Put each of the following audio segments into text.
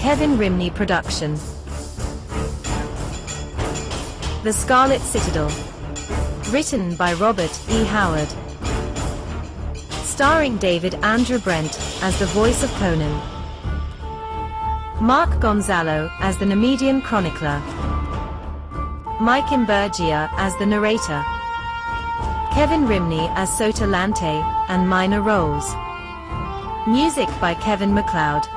Kevin Rimney production. The Scarlet Citadel. Written by Robert E. Howard. Starring David Andrew Brent as the voice of Conan. Mark Gonzalo as the Nemedian chronicler. Mike Imburgia as the narrator. Kevin Rimney as Sota Lante and minor roles. Music by Kevin MacLeod.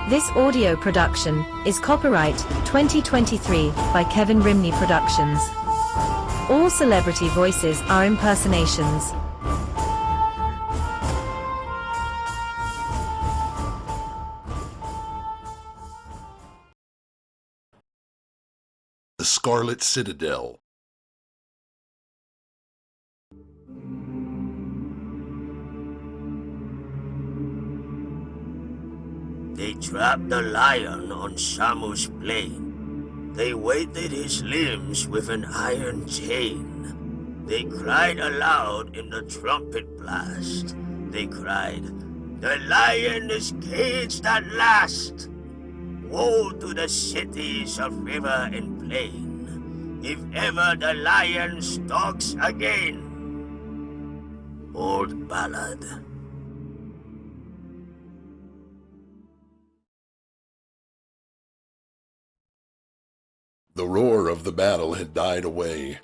This audio production is copyright 2023 by Kevin Rimney Productions. All celebrity voices are impersonations. The Scarlet Citadel. They trapped the lion on Shamu's plain. They weighted his limbs with an iron chain. They cried aloud in the trumpet blast. They cried, "The lion is caged at last! Woe to the cities of river and plain, if ever the lion stalks again!" Old Ballad. The roar of the battle had died away.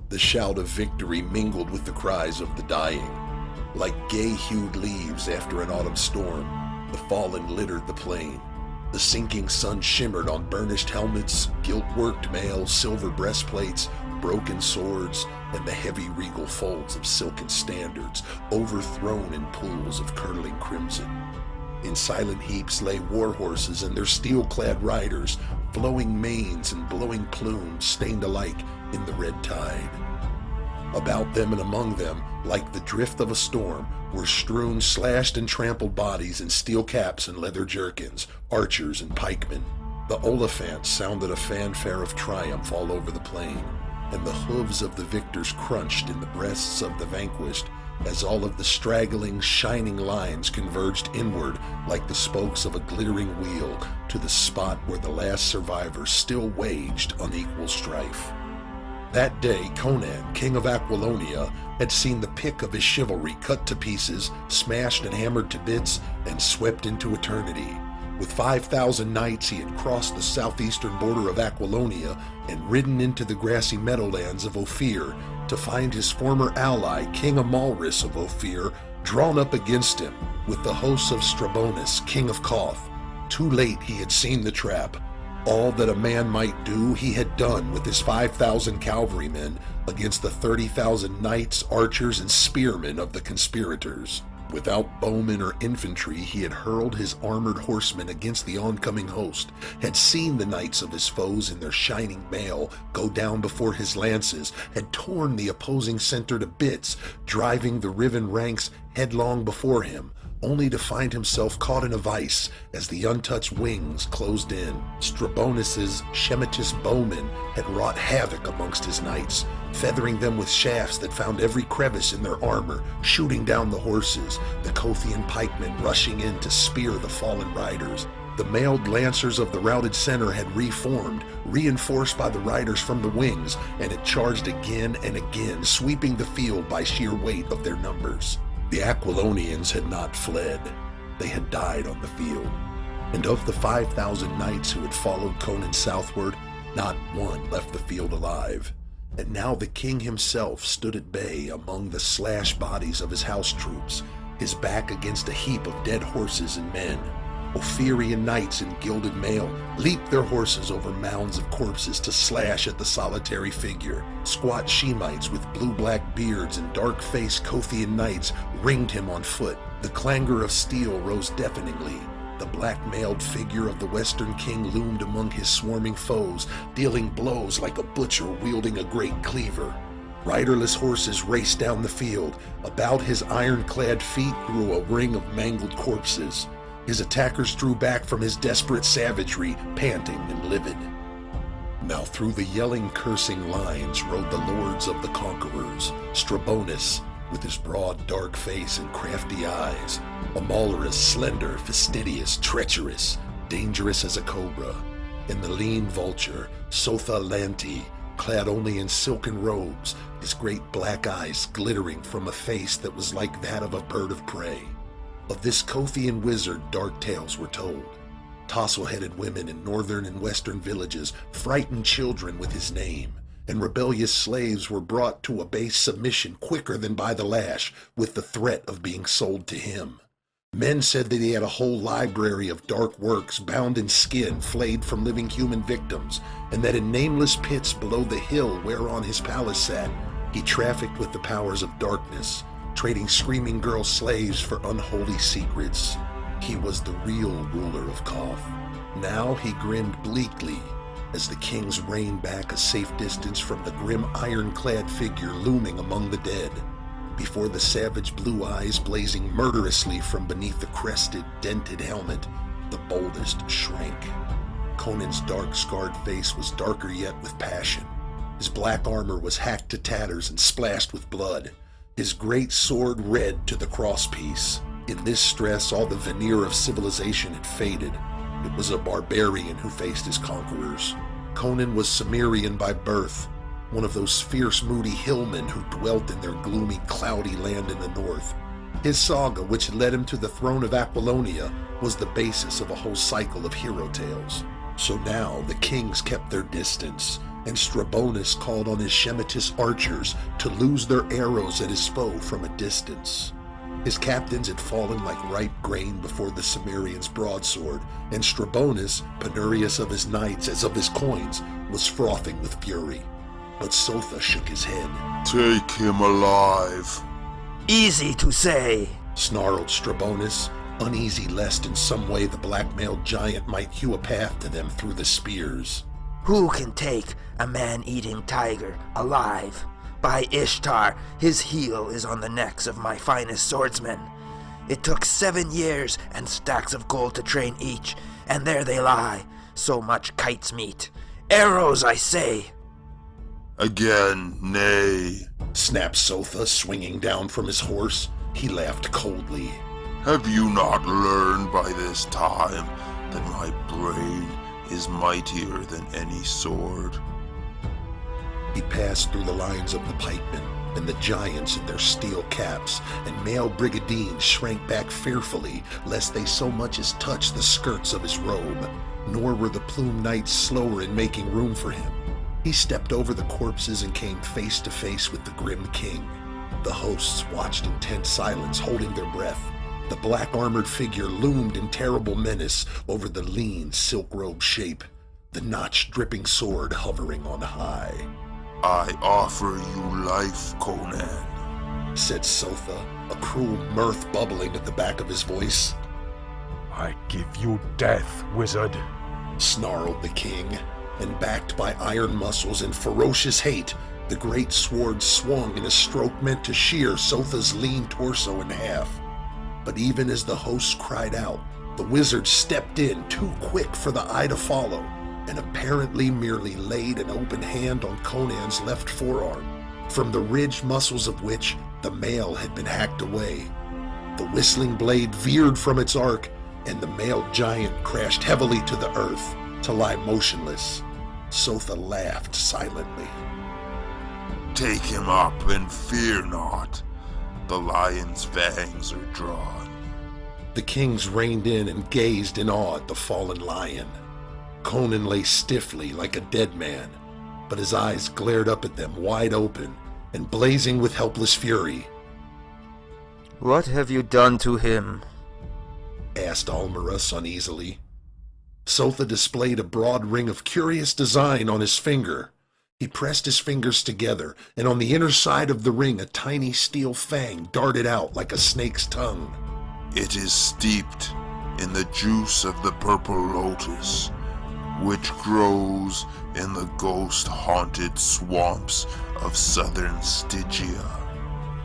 The shout of victory mingled with the cries of the dying. Like gay-hued leaves after an autumn storm, the fallen littered the plain. The sinking sun shimmered on burnished helmets, gilt-worked mail, silver breastplates, broken swords, and the heavy regal folds of silken standards, overthrown in pools of curdling crimson. In silent heaps lay war horses and their steel-clad riders, flowing manes and blowing plumes stained alike in the red tide. About them and among them, like the drift of a storm, were strewn slashed and trampled bodies in steel caps and leather jerkins, archers and pikemen. The Oliphants sounded a fanfare of triumph all over the plain, and the hooves of the victors crunched in the breasts of the vanquished, as all of the straggling, shining lines converged inward like the spokes of a glittering wheel to the spot where the last survivors still waged unequal strife. That day, Conan, king of Aquilonia, had seen the pick of his chivalry cut to pieces, smashed and hammered to bits, and swept into eternity. With 5,000 knights, he had crossed the southeastern border of Aquilonia and ridden into the grassy meadowlands of Ophir to find his former ally, King Amalris of Ophir, drawn up against him with the hosts of Strabonus, king of Koth. Too late he had seen the trap. All that a man might do, he had done with his 5,000 cavalrymen against the 30,000 knights, archers, and spearmen of the conspirators. Without bowmen or infantry, he had hurled his armored horsemen against the oncoming host, had seen the knights of his foes in their shining mail go down before his lances, had torn the opposing center to bits, driving the riven ranks headlong before him, only to find himself caught in a vice as the untouched wings closed in. Strabonus's Shemitist bowmen had wrought havoc amongst his knights, feathering them with shafts that found every crevice in their armor, shooting down the horses, the Kothian pikemen rushing in to spear the fallen riders. The mailed lancers of the routed center had reformed, reinforced by the riders from the wings, and had charged again and again, sweeping the field by sheer weight of their numbers. The Aquilonians had not fled. They had died on the field. And of the 5,000 knights who had followed Conan southward, not one left the field alive. And now the king himself stood at bay among the slashed bodies of his house troops, his back against a heap of dead horses and men. Ophirian knights in gilded mail leaped their horses over mounds of corpses to slash at the solitary figure. Squat Shemites with blue-black beards and dark-faced Kothian knights ringed him on foot. The clangor of steel rose deafeningly. The black-mailed figure of the Western king loomed among his swarming foes, dealing blows like a butcher wielding a great cleaver. Riderless horses raced down the field. About his iron-clad feet grew a ring of mangled corpses. His attackers drew back from his desperate savagery, panting and livid. Now through the yelling, cursing lines rode the lords of the conquerors, Strabonus, with his broad, dark face and crafty eyes, Amalris, slender, fastidious, treacherous, dangerous as a cobra, and the lean vulture, Sotha Lanti, clad only in silken robes, his great black eyes glittering from a face that was like that of a bird of prey. Of this Kothian wizard dark tales were told. Tousle-headed women in northern and western villages frightened children with his name, and rebellious slaves were brought to obey submission quicker than by the lash, with the threat of being sold to him. Men said that he had a whole library of dark works bound in skin flayed from living human victims, and that in nameless pits below the hill whereon his palace sat, he trafficked with the powers of darkness, trading screaming girl slaves for unholy secrets. He was the real ruler of Koth. Now he grinned bleakly as the kings reined back a safe distance from the grim iron-clad figure looming among the dead. Before the savage blue eyes blazing murderously from beneath the crested, dented helmet, the boldest shrank. Conan's dark, scarred face was darker yet with passion. His black armor was hacked to tatters and splashed with blood, his great sword red to the crosspiece. In this stress, all the veneer of civilization had faded. It was a barbarian who faced his conquerors. Conan was Cimmerian by birth, one of those fierce, moody hillmen who dwelt in their gloomy, cloudy land in the north. His saga, which led him to the throne of Aquilonia, was the basis of a whole cycle of hero tales. So now the kings kept their distance, and Strabonus called on his Shemitist archers to lose their arrows at his foe from a distance. His captains had fallen like ripe grain before the Cimmerian's broadsword, and Strabonus, penurious of his knights as of his coins, was frothing with fury. But Sotha shook his head. "Take him alive." "Easy to say," snarled Strabonus, uneasy lest in some way the black-mailed giant might hew a path to them through the spears. "Who can take a man-eating tiger alive? By Ishtar, his heel is on the necks of my finest swordsmen. It took 7 years and stacks of gold to train each, and there they lie, so much kite's meat. Arrows, I say!" "Again, nay," snapped Sotha, swinging down from his horse. He laughed coldly. "Have you not learned by this time that my brain is mightier than any sword?" He passed through the lines of the pikemen, and the giants in their steel caps and male brigadines shrank back fearfully, lest they so much as touch the skirts of his robe. Nor were the plumed knights slower in making room for him. He stepped over the corpses and came face to face with the grim king. The hosts watched in tense silence, holding their breath. The black-armored figure loomed in terrible menace over the lean, silk-robed shape, the notch-dripping sword hovering on high. "I offer you life, Conan," said Sotha, a cruel mirth bubbling at the back of his voice. "I give you death, wizard," snarled the king, and backed by iron muscles and ferocious hate, the great sword swung in a stroke meant to shear Sotha's lean torso in half. But even as the hosts cried out, the wizard stepped in too quick for the eye to follow, and apparently merely laid an open hand on Conan's left forearm, from the ridged muscles of which the mail had been hacked away. The whistling blade veered from its arc, and the mailed giant crashed heavily to the earth, to lie motionless. Sotha laughed silently. "Take him up and fear not. The lion's fangs are drawn." The kings reined in and gazed in awe at the fallen lion. Conan lay stiffly like a dead man, but his eyes glared up at them wide open and blazing with helpless fury. "What have you done to him?" asked Almarus uneasily. Sotha displayed a broad ring of curious design on his finger. He pressed his fingers together, and on the inner side of the ring a tiny steel fang darted out like a snake's tongue. "It is steeped in the juice of the purple lotus, which grows in the ghost-haunted swamps of southern Stygia,"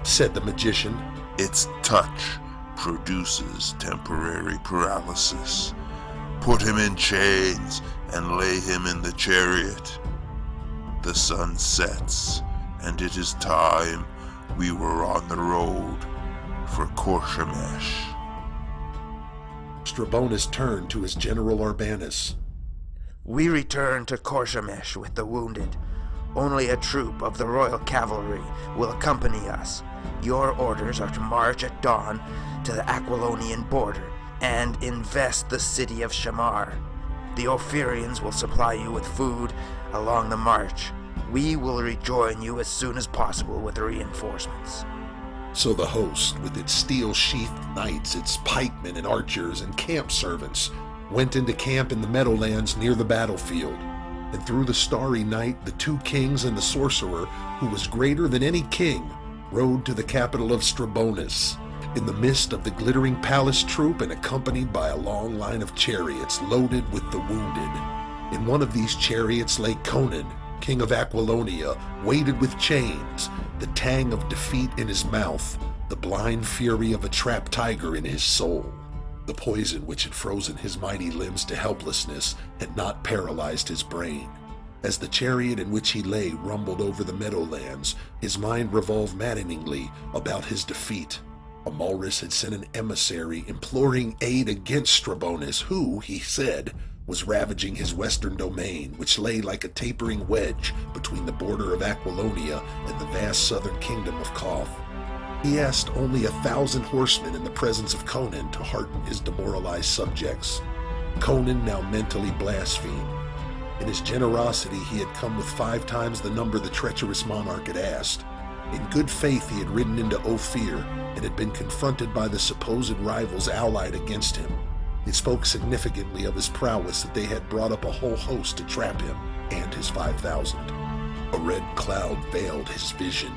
said the magician. "Its touch produces temporary paralysis. Put him in chains and lay him in the chariot. The sun sets, and it is time we were on the road for Korshemesh." Strabonus turned to his general Arbanus. We return to Kimesh with the wounded. Only a troop of the royal cavalry will accompany us. Your orders are to march at dawn to the Aquilonian border and invest the city of Shamar. The Ophirians will supply you with food along the march. We will rejoin you as soon as possible with the reinforcements. So the host, with its steel-sheathed knights, its pikemen and archers and camp servants, went into camp in the meadowlands near the battlefield. And through the starry night, the two kings and the sorcerer, who was greater than any king, rode to the capital of Strabonus, in the midst of the glittering palace troop and accompanied by a long line of chariots loaded with the wounded. In one of these chariots lay Conan, king of Aquilonia, weighted with chains, the tang of defeat in his mouth, the blind fury of a trapped tiger in his soul. The poison which had frozen his mighty limbs to helplessness had not paralyzed his brain. As the chariot in which he lay rumbled over the meadowlands, his mind revolved maddeningly about his defeat. Amalris had sent an emissary imploring aid against Strabonus, who, he said, was ravaging his western domain, which lay like a tapering wedge between the border of Aquilonia and the vast southern kingdom of Koth. He asked only 1,000 horsemen in the presence of Conan to hearten his demoralized subjects. Conan now mentally blasphemed. In his generosity, he had come with 5 times the number the treacherous monarch had asked. In good faith, he had ridden into Ophir and had been confronted by the supposed rivals allied against him. It spoke significantly of his prowess that they had brought up a whole host to trap him and his 5,000. A red cloud veiled his vision.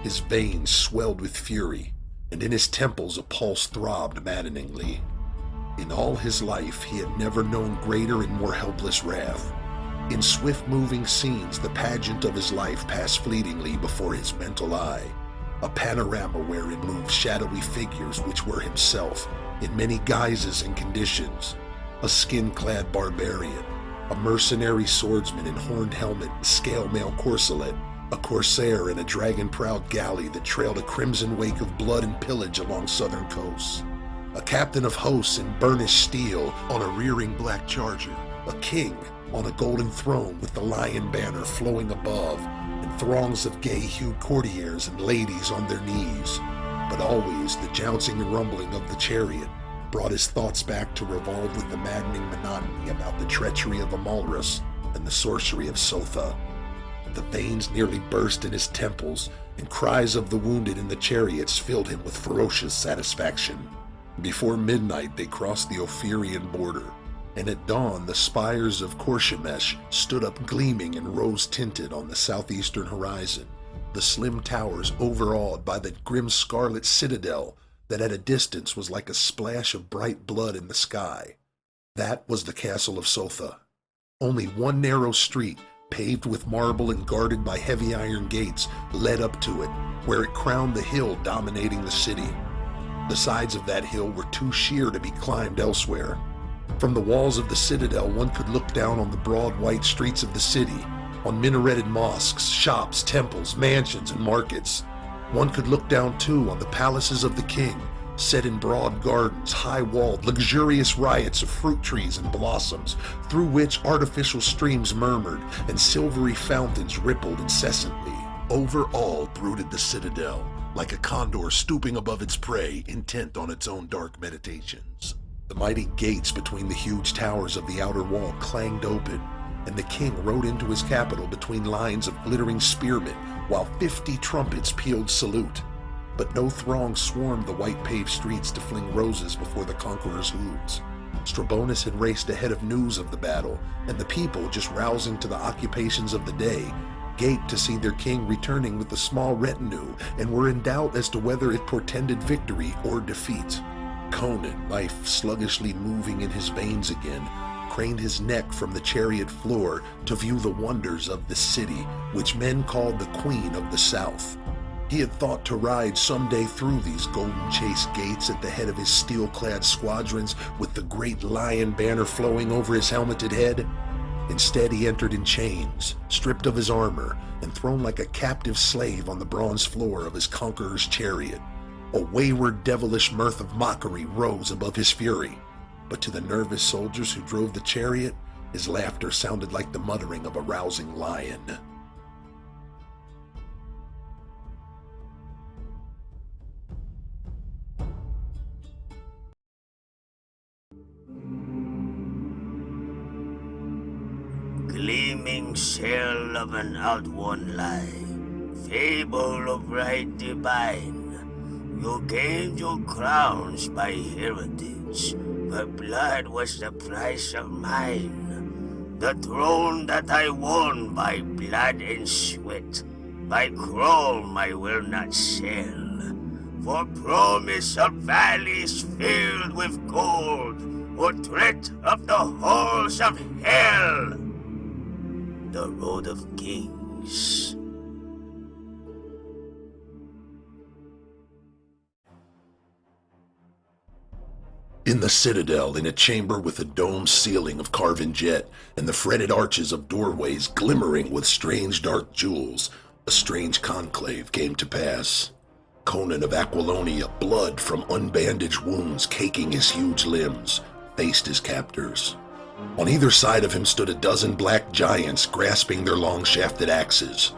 His veins swelled with fury, and in his temples a pulse throbbed maddeningly. In all his life, he had never known greater and more helpless wrath. In swift-moving scenes, the pageant of his life passed fleetingly before his mental eye, a panorama wherein moved shadowy figures which were himself, in many guises and conditions: a skin-clad barbarian, a mercenary swordsman in horned helmet and scale-mail corselet, a corsair in a dragon-prowed galley that trailed a crimson wake of blood and pillage along southern coasts, a captain of hosts in burnished steel on a rearing black charger, a king on a golden throne with the lion banner flowing above, and throngs of gay-hued courtiers and ladies on their knees. But always the jouncing and rumbling of the chariot brought his thoughts back to revolve with the maddening monotony about the treachery of Amalris and the sorcery of Sotha. The veins nearly burst in his temples, and cries of the wounded in the chariots filled him with ferocious satisfaction. Before midnight they crossed the Ophirian border, and at dawn the spires of Kimesh stood up gleaming and rose-tinted on the southeastern horizon, the slim towers overawed by the grim Scarlet Citadel that at a distance was like a splash of bright blood in the sky. That was the castle of Sotha. Only one narrow street, paved with marble and guarded by heavy iron gates, led up to it, where it crowned the hill dominating the city. The sides of that hill were too sheer to be climbed elsewhere. From the walls of the citadel, one could look down on the broad white streets of the city, on minareted mosques, shops, temples, mansions, and markets. One could look down, too, on the palaces of the king, set in broad gardens, high-walled, luxurious riots of fruit trees and blossoms, through which artificial streams murmured and silvery fountains rippled incessantly. Over all brooded the citadel, like a condor stooping above its prey, intent on its own dark meditations. The mighty gates between the huge towers of the outer wall clanged open, and the king rode into his capital between lines of glittering spearmen, while 50 trumpets pealed salute. But no throng swarmed the white-paved streets to fling roses before the conqueror's hooves. Strabonus had raced ahead of news of the battle, and the people, just rousing to the occupations of the day, gaped to see their king returning with a small retinue, and were in doubt as to whether it portended victory or defeat. Conan, life sluggishly moving in his veins again, craned his neck from the chariot floor to view the wonders of the city, which men called the Queen of the South. He had thought to ride someday through these golden chase gates at the head of his steel-clad squadrons with the great lion banner flowing over his helmeted head. Instead, he entered in chains, stripped of his armor, and thrown like a captive slave on the bronze floor of his conqueror's chariot. A wayward, devilish mirth of mockery rose above his fury. but to the nervous soldiers who drove the chariot, his laughter sounded like the muttering of a rousing lion. Gleaming shell of an outworn lie, fable of right divine. You gained your crowns by heritage, but blood was the price of mine. The throne that I won by blood and sweat, by chrome I will not sell. For promise of valleys filled with gold, or threat of the halls of hell. The Road of Kings. In the Citadel, in a chamber with a domed ceiling of carven jet and the fretted arches of doorways glimmering with strange dark jewels, a strange conclave came to pass. Conan of Aquilonia, blood from unbandaged wounds caking his huge limbs, faced his captors. On either side of him stood a dozen black giants grasping their long-shafted axes.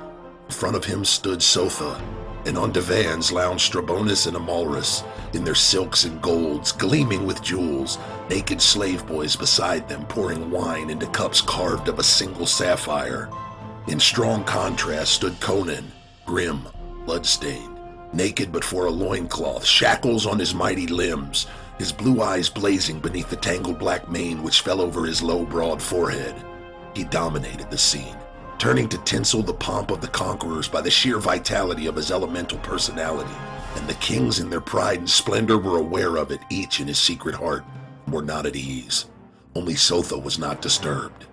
In front of him stood Sotha, and on divans lounged Strabonus and Amalrus, in their silks and golds, gleaming with jewels, naked slave boys beside them pouring wine into cups carved of a single sapphire. In strong contrast stood Conan, grim, bloodstained, naked but for a loincloth, shackles on his mighty limbs, his blue eyes blazing beneath the tangled black mane which fell over his low, broad forehead. He dominated the scene, turning to tinsel the pomp of the conquerors by the sheer vitality of his elemental personality, and the kings in their pride and splendor were aware of it, each in his secret heart, and were not at ease. Only Sotha was not disturbed.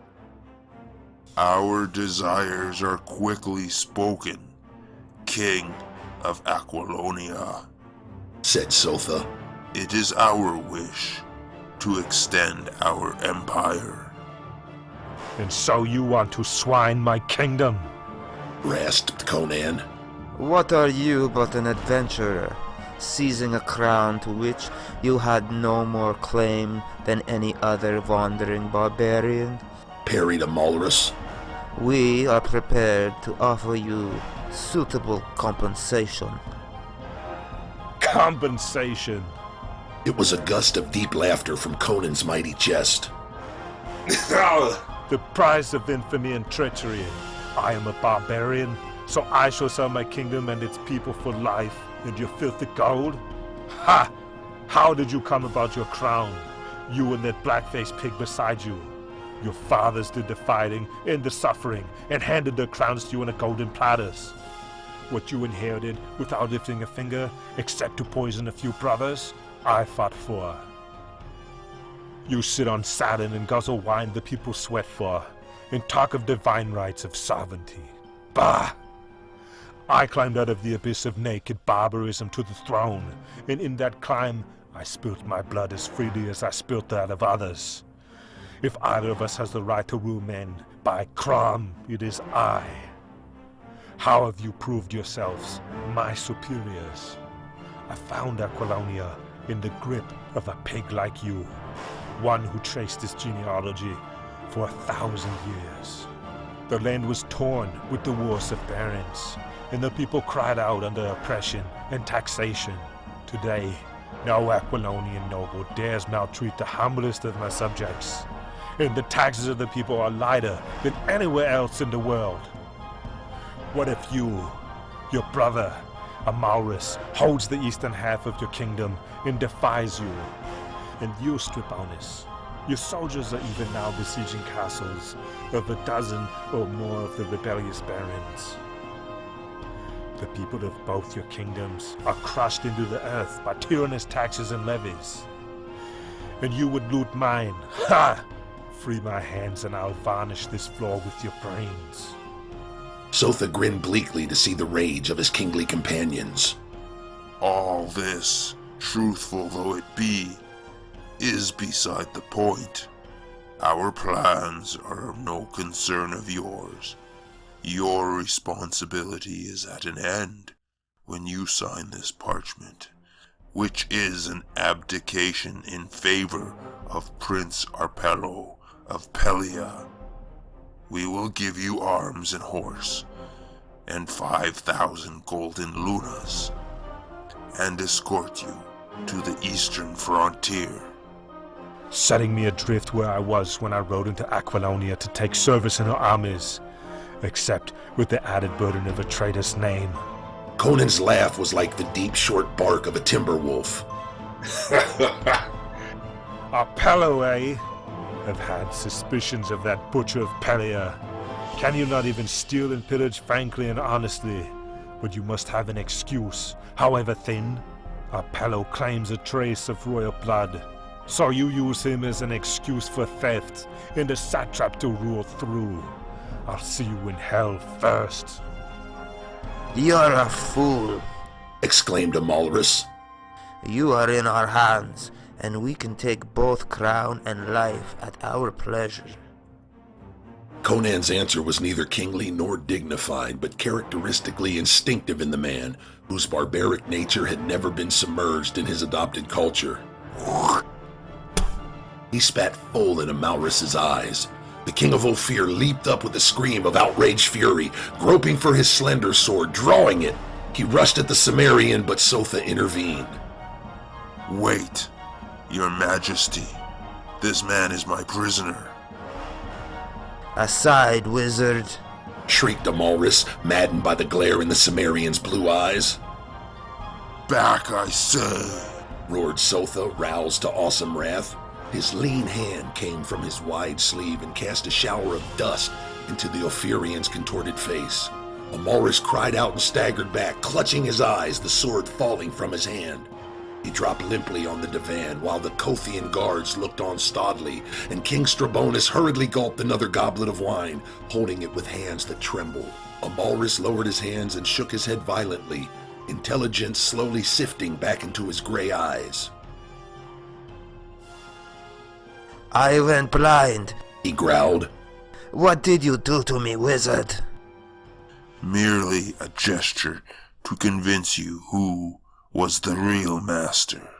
Our desires are quickly spoken, King of Aquilonia, said Sotha. It is our wish to extend our empire. And so you want to swine my kingdom? Rasped Conan. What are you but an adventurer, seizing a crown to which you had no more claim than any other wandering barbarian? Parried Amalrus. We are prepared to offer you suitable compensation. Compensation? It was a gust of deep laughter from Conan's mighty chest. The price of infamy and treachery. I am a barbarian, so I shall sell my kingdom and its people for life and your filthy gold? Ha! How did you come about your crown? You and that black-faced pig beside you. Your fathers did the fighting and the suffering and handed their crowns to you in a golden platters. What you inherited without lifting a finger, except to poison a few brothers, I fought for. You sit on Saturn and guzzle wine the people sweat for, and talk of divine rights of sovereignty. Bah! I climbed out of the abyss of naked barbarism to the throne, and in that climb I spilt my blood as freely as I spilt that of others. If either of us has the right to rule men, by Crom, it is I. How have you proved yourselves my superiors? I found Aquilonia in the grip of a pig like you, one who traced his genealogy for 1,000 years. The land was torn with the wars of barons, and the people cried out under oppression and taxation. Today, no Aquilonian noble dares maltreat the humblest of my subjects, and the taxes of the people are lighter than anywhere else in the world. What if you, your brother, Amalrus, holds the eastern half of your kingdom and defies you? And you, Strabonus, your soldiers are even now besieging castles of a dozen or more of the rebellious barons. The people of both your kingdoms are crushed into the earth by tyrannous taxes and levies. And you would loot mine. Ha! Free my hands and I'll varnish this floor with your brains. Sotha grinned bleakly to see the rage of his kingly companions. All this, truthful though it be, is beside the point. Our plans are of no concern of yours. Your responsibility is at an end when you sign this parchment. which is an abdication in favor of Prince Arpello of Pelia. We will give you arms and horse, and 5,000 golden lunas, and escort you to the eastern frontier. Setting me adrift where I was when I rode into Aquilonia to take service in her armies, except with the added burden of a traitor's name. Conan's laugh was like the deep, short bark of a timber wolf. Arpello, eh? I've had suspicions of that butcher of Pelia. Can you not even steal and pillage frankly and honestly? But you must have an excuse, however thin. Arpello claims a trace of royal blood, so you use him as an excuse for theft and a satrap to rule through. I'll see you in hell first. You're a fool. Exclaimed Amalrus. You are in our hands, and we can take both crown and life at our pleasure. Conan's answer was neither kingly nor dignified, but characteristically instinctive in the man, whose barbaric nature had never been submerged in his adopted culture. He spat full in Amalrus's eyes. The king of Ophir leaped up with a scream of outraged fury, groping for his slender sword, drawing it. He rushed at the Cimmerian, but Sotha intervened. Wait, your majesty. This man is my prisoner. Aside, wizard. Shrieked Amalrus, maddened by the glare in the Cimmerian's blue eyes. Back, I say, roared Sotha, roused to awesome wrath. His lean hand came from his wide sleeve and cast a shower of dust into the Ophirian's contorted face. Amalrus cried out and staggered back, clutching his eyes, the sword falling from his hand. He dropped limply on the divan while the Kothian guards looked on stodly, and King Strabonus hurriedly gulped another goblet of wine, holding it with hands that trembled. Amalrus lowered his hands and shook his head violently, intelligence slowly sifting back into his gray eyes. I went blind, he growled. What did you do to me, wizard? Merely a gesture to convince you who was the real master.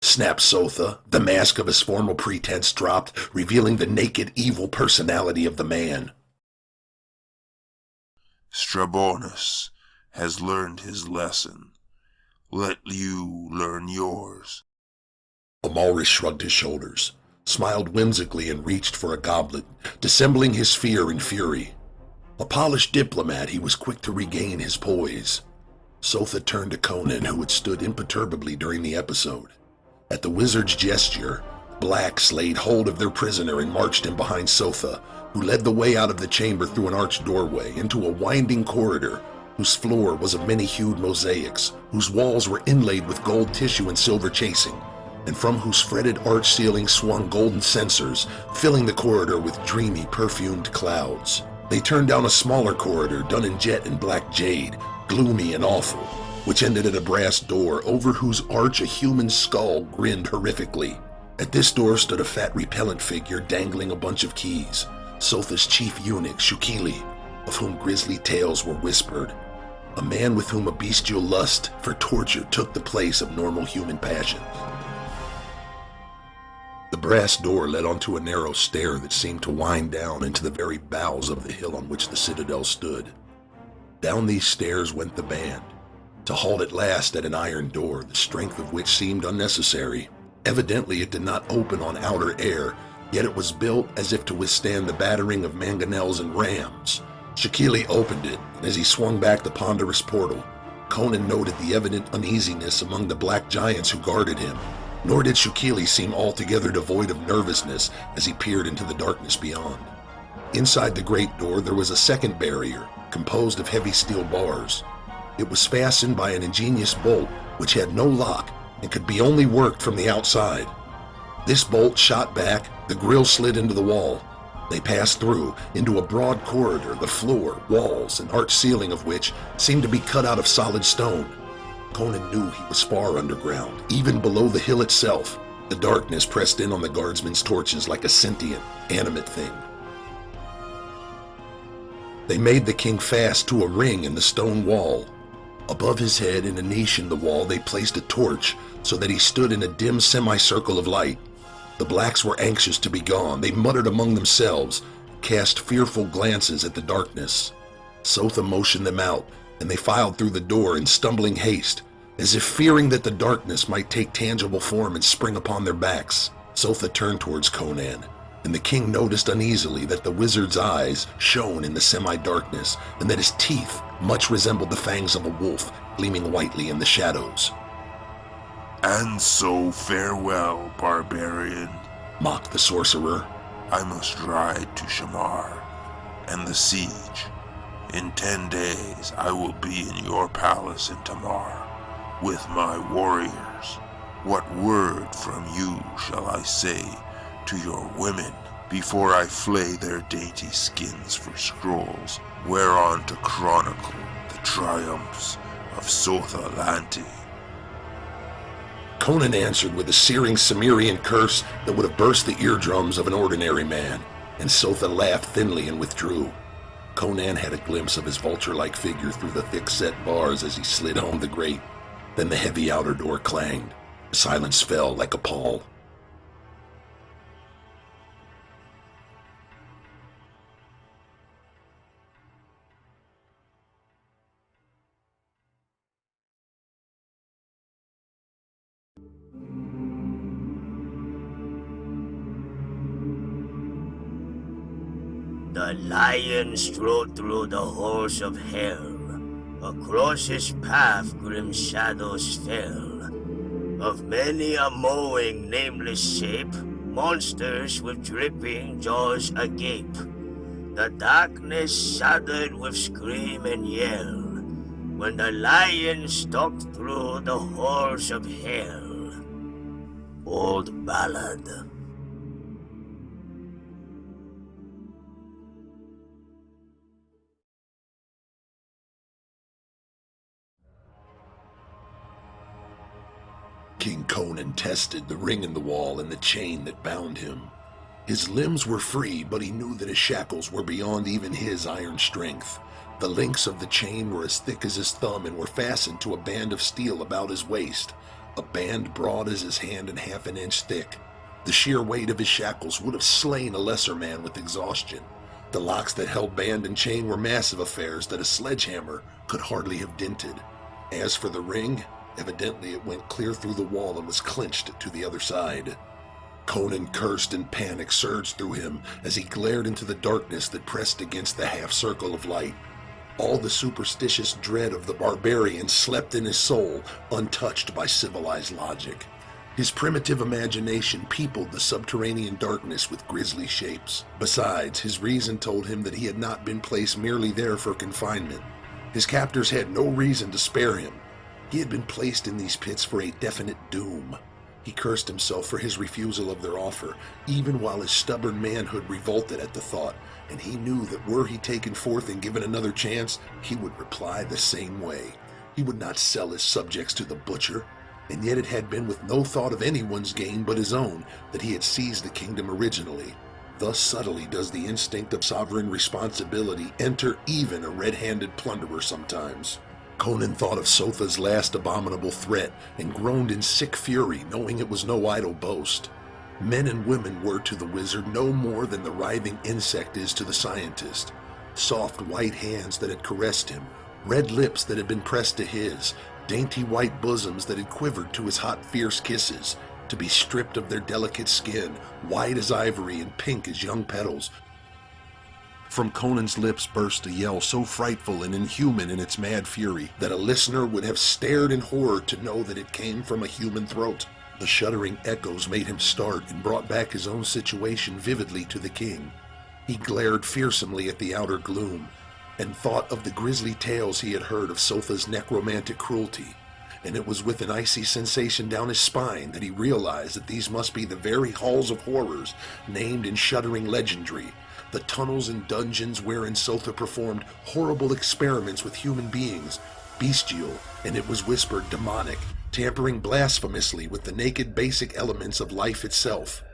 Snapped Sotha, the mask of his formal pretense dropped, revealing the naked, evil personality of the man. Strabonus has learned his lesson. Let you learn yours. Amalrus shrugged his shoulders, smiled whimsically, and reached for a goblet, dissembling his fear and fury. A polished diplomat, he was quick to regain his poise. Sotha turned to Conan, who had stood imperturbably during the episode. At the wizard's gesture, blacks laid hold of their prisoner and marched him behind Sotha, who led the way out of the chamber through an arched doorway into a winding corridor whose floor was of many-hued mosaics, whose walls were inlaid with gold tissue and silver chasing, and from whose fretted arch ceiling swung golden censers, filling the corridor with dreamy, perfumed clouds. They turned down a smaller corridor done in jet and black jade, gloomy and awful, which ended at a brass door over whose arch a human skull grinned horrifically. At this door stood a fat, repellent figure dangling a bunch of keys, Sotha's chief eunuch, Shukili, of whom grisly tales were whispered, a man with whom a bestial lust for torture took the place of normal human passions. The brass door led onto a narrow stair that seemed to wind down into the very bowels of the hill on which the citadel stood. Down these stairs went the band, to halt at last at an iron door, the strength of which seemed unnecessary. Evidently it did not open on outer air, yet it was built as if to withstand the battering of mangonels and rams. Shukili opened it, and as he swung back the ponderous portal, Conan noted the evident uneasiness among the black giants who guarded him. Nor did Shukili seem altogether devoid of nervousness as he peered into the darkness beyond. Inside the great door there was a second barrier, composed of heavy steel bars. It was fastened by an ingenious bolt which had no lock and could be only worked from the outside. This bolt shot back, the grill slid into the wall. They passed through into a broad corridor, the floor, walls, and arched ceiling of which seemed to be cut out of solid stone. Conan knew he was far underground, even below the hill itself. The darkness pressed in on the guardsmen's torches like a sentient, animate thing. They made the king fast to a ring in the stone wall. Above his head, in a niche in the wall, they placed a torch so that he stood in a dim semicircle of light. The blacks were anxious to be gone. They muttered among themselves, cast fearful glances at the darkness. Sotha motioned them out, and they filed through the door in stumbling haste, as if fearing that the darkness might take tangible form and spring upon their backs. Sotha turned towards Conan, and the king noticed uneasily that the wizard's eyes shone in the semi-darkness, and that his teeth much resembled the fangs of a wolf, gleaming whitely in the shadows. "And so farewell, barbarian," mocked the sorcerer. "I must ride to Shamar and the siege. In 10 days I will be in your palace in Tamar with my warriors. What word from you shall I say to your women before I flay their dainty skins for scrolls whereon to chronicle the triumphs of Sotha Lanti?" Conan answered with a searing Cimmerian curse that would have burst the eardrums of an ordinary man, and Sotha laughed thinly and withdrew. Conan had a glimpse of his vulture-like figure through the thick-set bars as he slid home the grate. Then the heavy outer door clanged. Silence fell like a pall. The lion strode through the halls of hell. Across his path grim shadows fell. Of many a mowing nameless shape, monsters with dripping jaws agape. The darkness shuddered with scream and yell when the lion stalked through the halls of hell. Old Ballad. King Conan tested the ring in the wall and the chain that bound him. His limbs were free, but he knew that his shackles were beyond even his iron strength. The links of the chain were as thick as his thumb and were fastened to a band of steel about his waist, a band broad as his hand and half an inch thick. The sheer weight of his shackles would have slain a lesser man with exhaustion. The locks that held band and chain were massive affairs that a sledgehammer could hardly have dented. As for the ring, evidently it went clear through the wall and was clenched to the other side. Conan cursed and panic surged through him as he glared into the darkness that pressed against the half-circle of light. All the superstitious dread of the barbarian slept in his soul, untouched by civilized logic. His primitive imagination peopled the subterranean darkness with grisly shapes. Besides, his reason told him that he had not been placed merely there for confinement. His captors had no reason to spare him. He had been placed in these pits for a definite doom. He cursed himself for his refusal of their offer, even while his stubborn manhood revolted at the thought, and he knew that were he taken forth and given another chance, he would reply the same way. He would not sell his subjects to the butcher, and yet it had been with no thought of anyone's gain but his own that he had seized the kingdom originally. Thus subtly does the instinct of sovereign responsibility enter even a red-handed plunderer sometimes. Conan thought of Sotha's last abominable threat and groaned in sick fury, knowing it was no idle boast. Men and women were to the wizard no more than the writhing insect is to the scientist. Soft white hands that had caressed him, red lips that had been pressed to his, dainty white bosoms that had quivered to his hot, fierce kisses, to be stripped of their delicate skin, white as ivory and pink as young petals. From Conan's lips burst a yell so frightful and inhuman in its mad fury that a listener would have stared in horror to know that it came from a human throat. The shuddering echoes made him start and brought back his own situation vividly to the king. He glared fearsomely at the outer gloom and thought of the grisly tales he had heard of Sotha's necromantic cruelty, and it was with an icy sensation down his spine that he realized that these must be the very halls of horrors named in shuddering legendry, the tunnels and dungeons wherein Sotha performed horrible experiments with human beings, bestial, and it was whispered demonic, tampering blasphemously with the naked basic elements of life itself.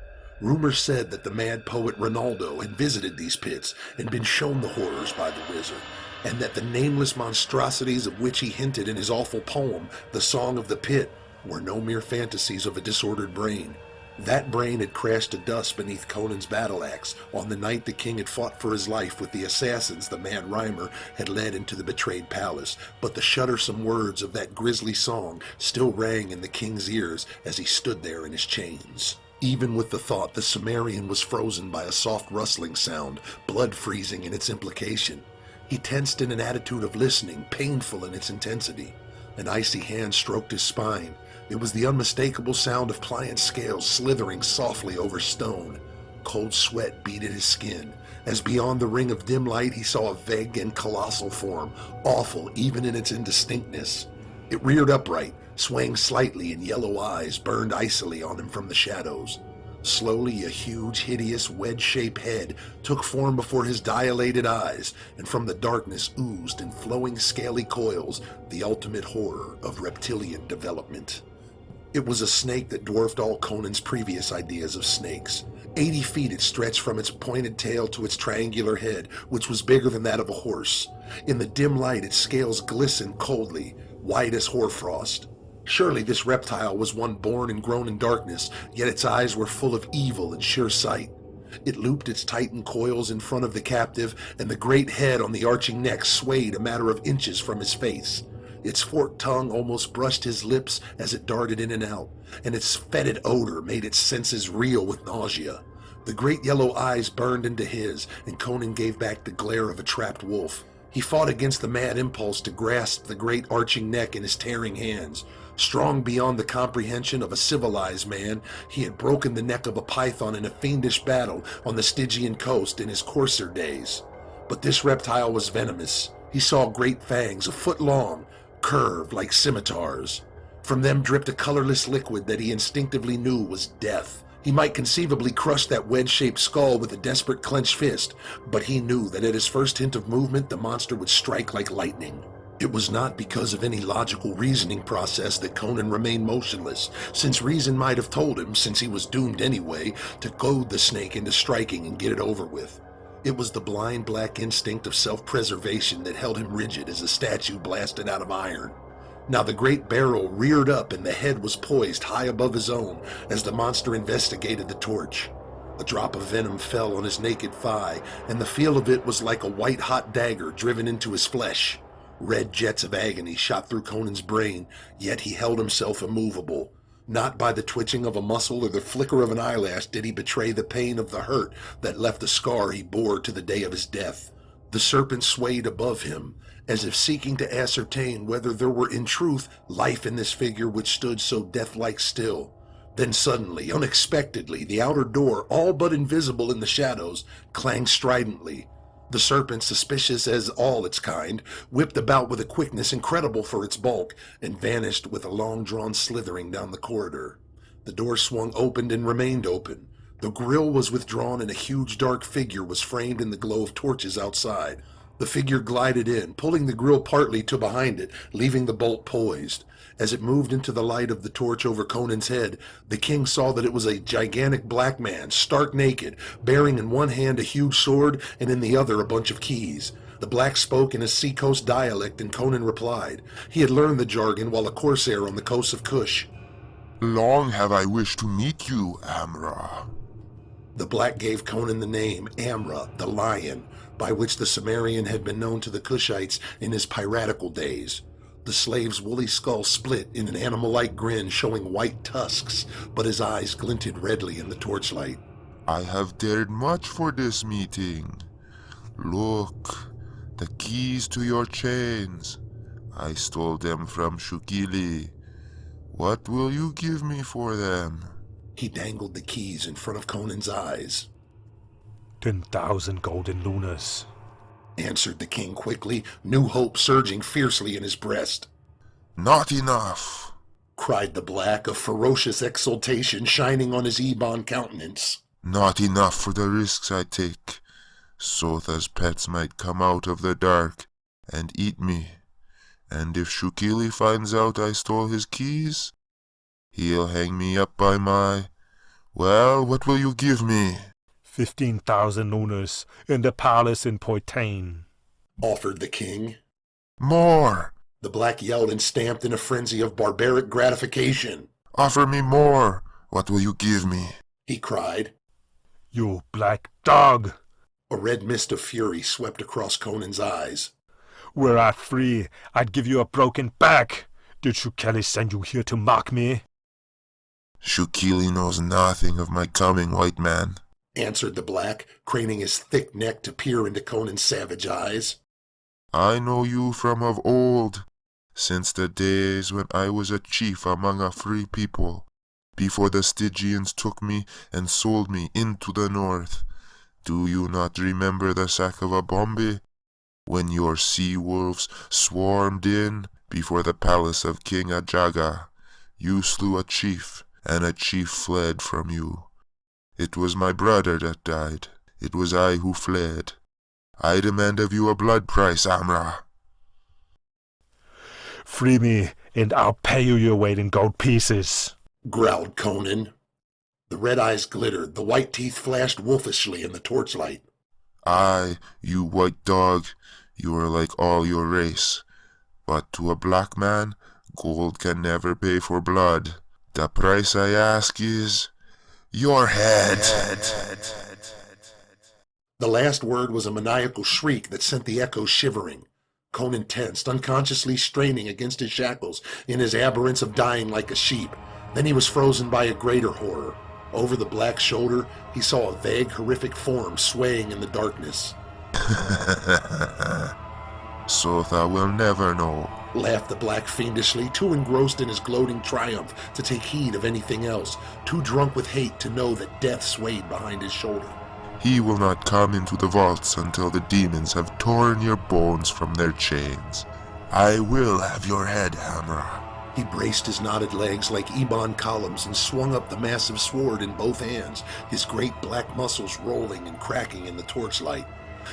Rumor said that the mad poet Ronaldo had visited these pits and been shown the horrors by the wizard, and that the nameless monstrosities of which he hinted in his awful poem, The Song of the Pit, were no mere fantasies of a disordered brain. That brain had crashed to dust beneath Conan's battle axe on the night the king had fought for his life with the assassins the mad rhymer had led into the betrayed palace, but the shuddersome words of that grisly song still rang in the king's ears as he stood there in his chains. Even with the thought, the Cimmerian was frozen by a soft rustling sound, blood freezing in its implication. He tensed in an attitude of listening, painful in its intensity. An icy hand stroked his spine. It was the unmistakable sound of pliant scales slithering softly over stone. Cold sweat beaded his skin, as beyond the ring of dim light he saw a vague and colossal form, awful even in its indistinctness. It reared upright, swaying slightly, and yellow eyes burned icily on him from the shadows. Slowly, a huge, hideous, wedge-shaped head took form before his dilated eyes, and from the darkness oozed in flowing scaly coils the ultimate horror of reptilian development. It was a snake that dwarfed all Conan's previous ideas of snakes. 80 feet it stretched from its pointed tail to its triangular head, which was bigger than that of a horse. In the dim light, its scales glistened coldly, white as hoarfrost. Surely this reptile was one born and grown in darkness, yet its eyes were full of evil and sheer sight. It looped its tightened coils in front of the captive, and the great head on the arching neck swayed a matter of inches from his face. Its forked tongue almost brushed his lips as it darted in and out, and its fetid odor made its senses reel with nausea. The great yellow eyes burned into his, and Conan gave back the glare of a trapped wolf. He fought against the mad impulse to grasp the great arching neck in his tearing hands. Strong beyond the comprehension of a civilized man, he had broken the neck of a python in a fiendish battle on the Stygian coast in his courser days. But this reptile was venomous. He saw great fangs, a foot long, curved like scimitars. From them dripped a colorless liquid that he instinctively knew was death. He might conceivably crush that wedge-shaped skull with a desperate clenched fist, but he knew that at his first hint of movement the monster would strike like lightning. It was not because of any logical reasoning process that Conan remained motionless, since reason might have told him, since he was doomed anyway, to goad the snake into striking and get it over with. It was the blind black instinct of self-preservation that held him rigid as a statue blasted out of iron. Now the great barrel reared up and the head was poised high above his own as the monster investigated the torch. A drop of venom fell on his naked thigh, and the feel of it was like a white-hot dagger driven into his flesh. Red jets of agony shot through Conan's brain, yet he held himself immovable. Not by the twitching of a muscle or the flicker of an eyelash did he betray the pain of the hurt that left the scar he bore to the day of his death. The serpent swayed above him, as if seeking to ascertain whether there were in truth life in this figure which stood so death-like still. Then suddenly, unexpectedly, the outer door, all but invisible in the shadows, clanged stridently. The serpent, suspicious as all its kind, whipped about with a quickness incredible for its bulk, and vanished with a long-drawn slithering down the corridor. The door swung open and remained open. The grille was withdrawn and a huge dark figure was framed in the glow of torches outside. The figure glided in, pulling the grille partly to behind it, leaving the bolt poised. As it moved into the light of the torch over Conan's head, the king saw that it was a gigantic black man, stark naked, bearing in one hand a huge sword and in the other a bunch of keys. The black spoke in a seacoast dialect and Conan replied. He had learned the jargon while a corsair on the coast of Kush. Long have I wished to meet you, Amra. The black gave Conan the name Amra, the Lion, by which the Cimmerian had been known to the Kushites in his piratical days. The slave's woolly skull split in an animal-like grin showing white tusks, but his eyes glinted redly in the torchlight. I have dared much for this meeting. Look, the keys to your chains. I stole them from Shukili. What will you give me for them? He dangled the keys in front of Conan's eyes. 10,000 golden lunas, answered the king quickly, new hope surging fiercely in his breast. Not enough, cried the black, a ferocious exultation shining on his ebon countenance. Not enough for the risks I take. Sotha's pets might come out of the dark and eat me. And if Shukili finds out I stole his keys, he'll hang me up by my, Well, what will you give me? 15,000 lunars in the palace in Poitain. Offered the king. More! The black yelled and stamped in a frenzy of barbaric gratification. Offer me more! What will you give me? He cried. You black dog! A red mist of fury swept across Conan's eyes. Were I free, I'd give you a broken back. Did Shukeli send you here to mock me? Shukili knows nothing of my coming, white man, answered the black, craning his thick neck to peer into Conan's savage eyes. I know you from of old, since the days when I was a chief among a free people, before the Stygians took me and sold me into the north. Do you not remember the sack of Abombe, when your sea-wolves swarmed in before the palace of King Ajaga? You slew a chief, and a chief fled from you. It was my brother that died. It was I who fled. I demand of you a blood price, Amra. Free me, and I'll pay you your weight in gold pieces, growled Conan. The red eyes glittered, the white teeth flashed wolfishly in the torchlight. Aye, you white dog, you are like all your race. But to a black man, gold can never pay for blood. The price I ask is your head. The last word was a maniacal shriek that sent the echoes shivering. Conan tensed, unconsciously straining against his shackles in his aberrance of dying like a sheep. Then he was frozen by a greater horror. Over the black shoulder, he saw a vague, horrific form swaying in the darkness. So thou will never know, laughed the black fiendishly, too engrossed in his gloating triumph to take heed of anything else, too drunk with hate to know that death swayed behind his shoulder. He will not come into the vaults until the demons have torn your bones from their chains. I will have your head, Hamra. He braced his knotted legs like ebon columns and swung up the massive sword in both hands, his great black muscles rolling and cracking in the torchlight.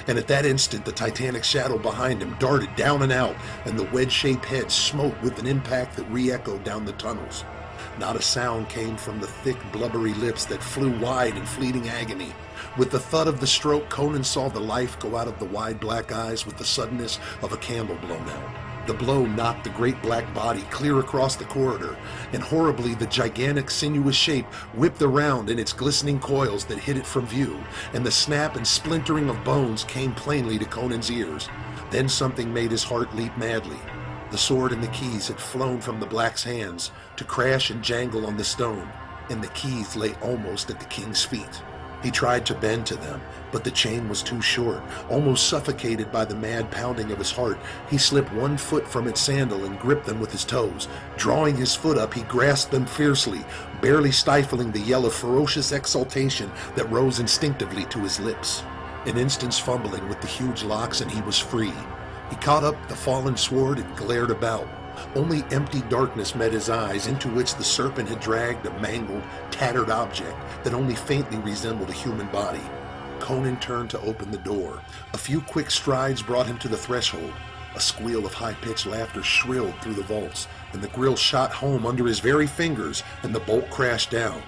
And at that instant, the titanic shadow behind him darted down and out, and the wedge-shaped head smote with an impact that re-echoed down the tunnels. Not a sound came from the thick, blubbery lips that flew wide in fleeting agony. With the thud of the stroke, Conan saw the life go out of the wide black eyes with the suddenness of a candle blown out. The blow knocked the great black body clear across the corridor, and horribly the gigantic sinuous shape whipped around in its glistening coils that hid it from view, and the snap and splintering of bones came plainly to Conan's ears. Then something made his heart leap madly. The sword and the keys had flown from the black's hands to crash and jangle on the stone, and the keys lay almost at the king's feet. He tried to bend to them, but the chain was too short. Almost suffocated by the mad pounding of his heart, he slipped one foot from its sandal and gripped them with his toes. Drawing his foot up, he grasped them fiercely, barely stifling the yell of ferocious exultation that rose instinctively to his lips. An instant's fumbling with the huge locks and he was free. He caught up the fallen sword and glared about. Only empty darkness met his eyes, into which the serpent had dragged a mangled, tattered object that only faintly resembled a human body. Conan turned to open the door. A few quick strides brought him to the threshold. A squeal of high-pitched laughter shrilled through the vaults, and the grill shot home under his very fingers, and the bolt crashed down.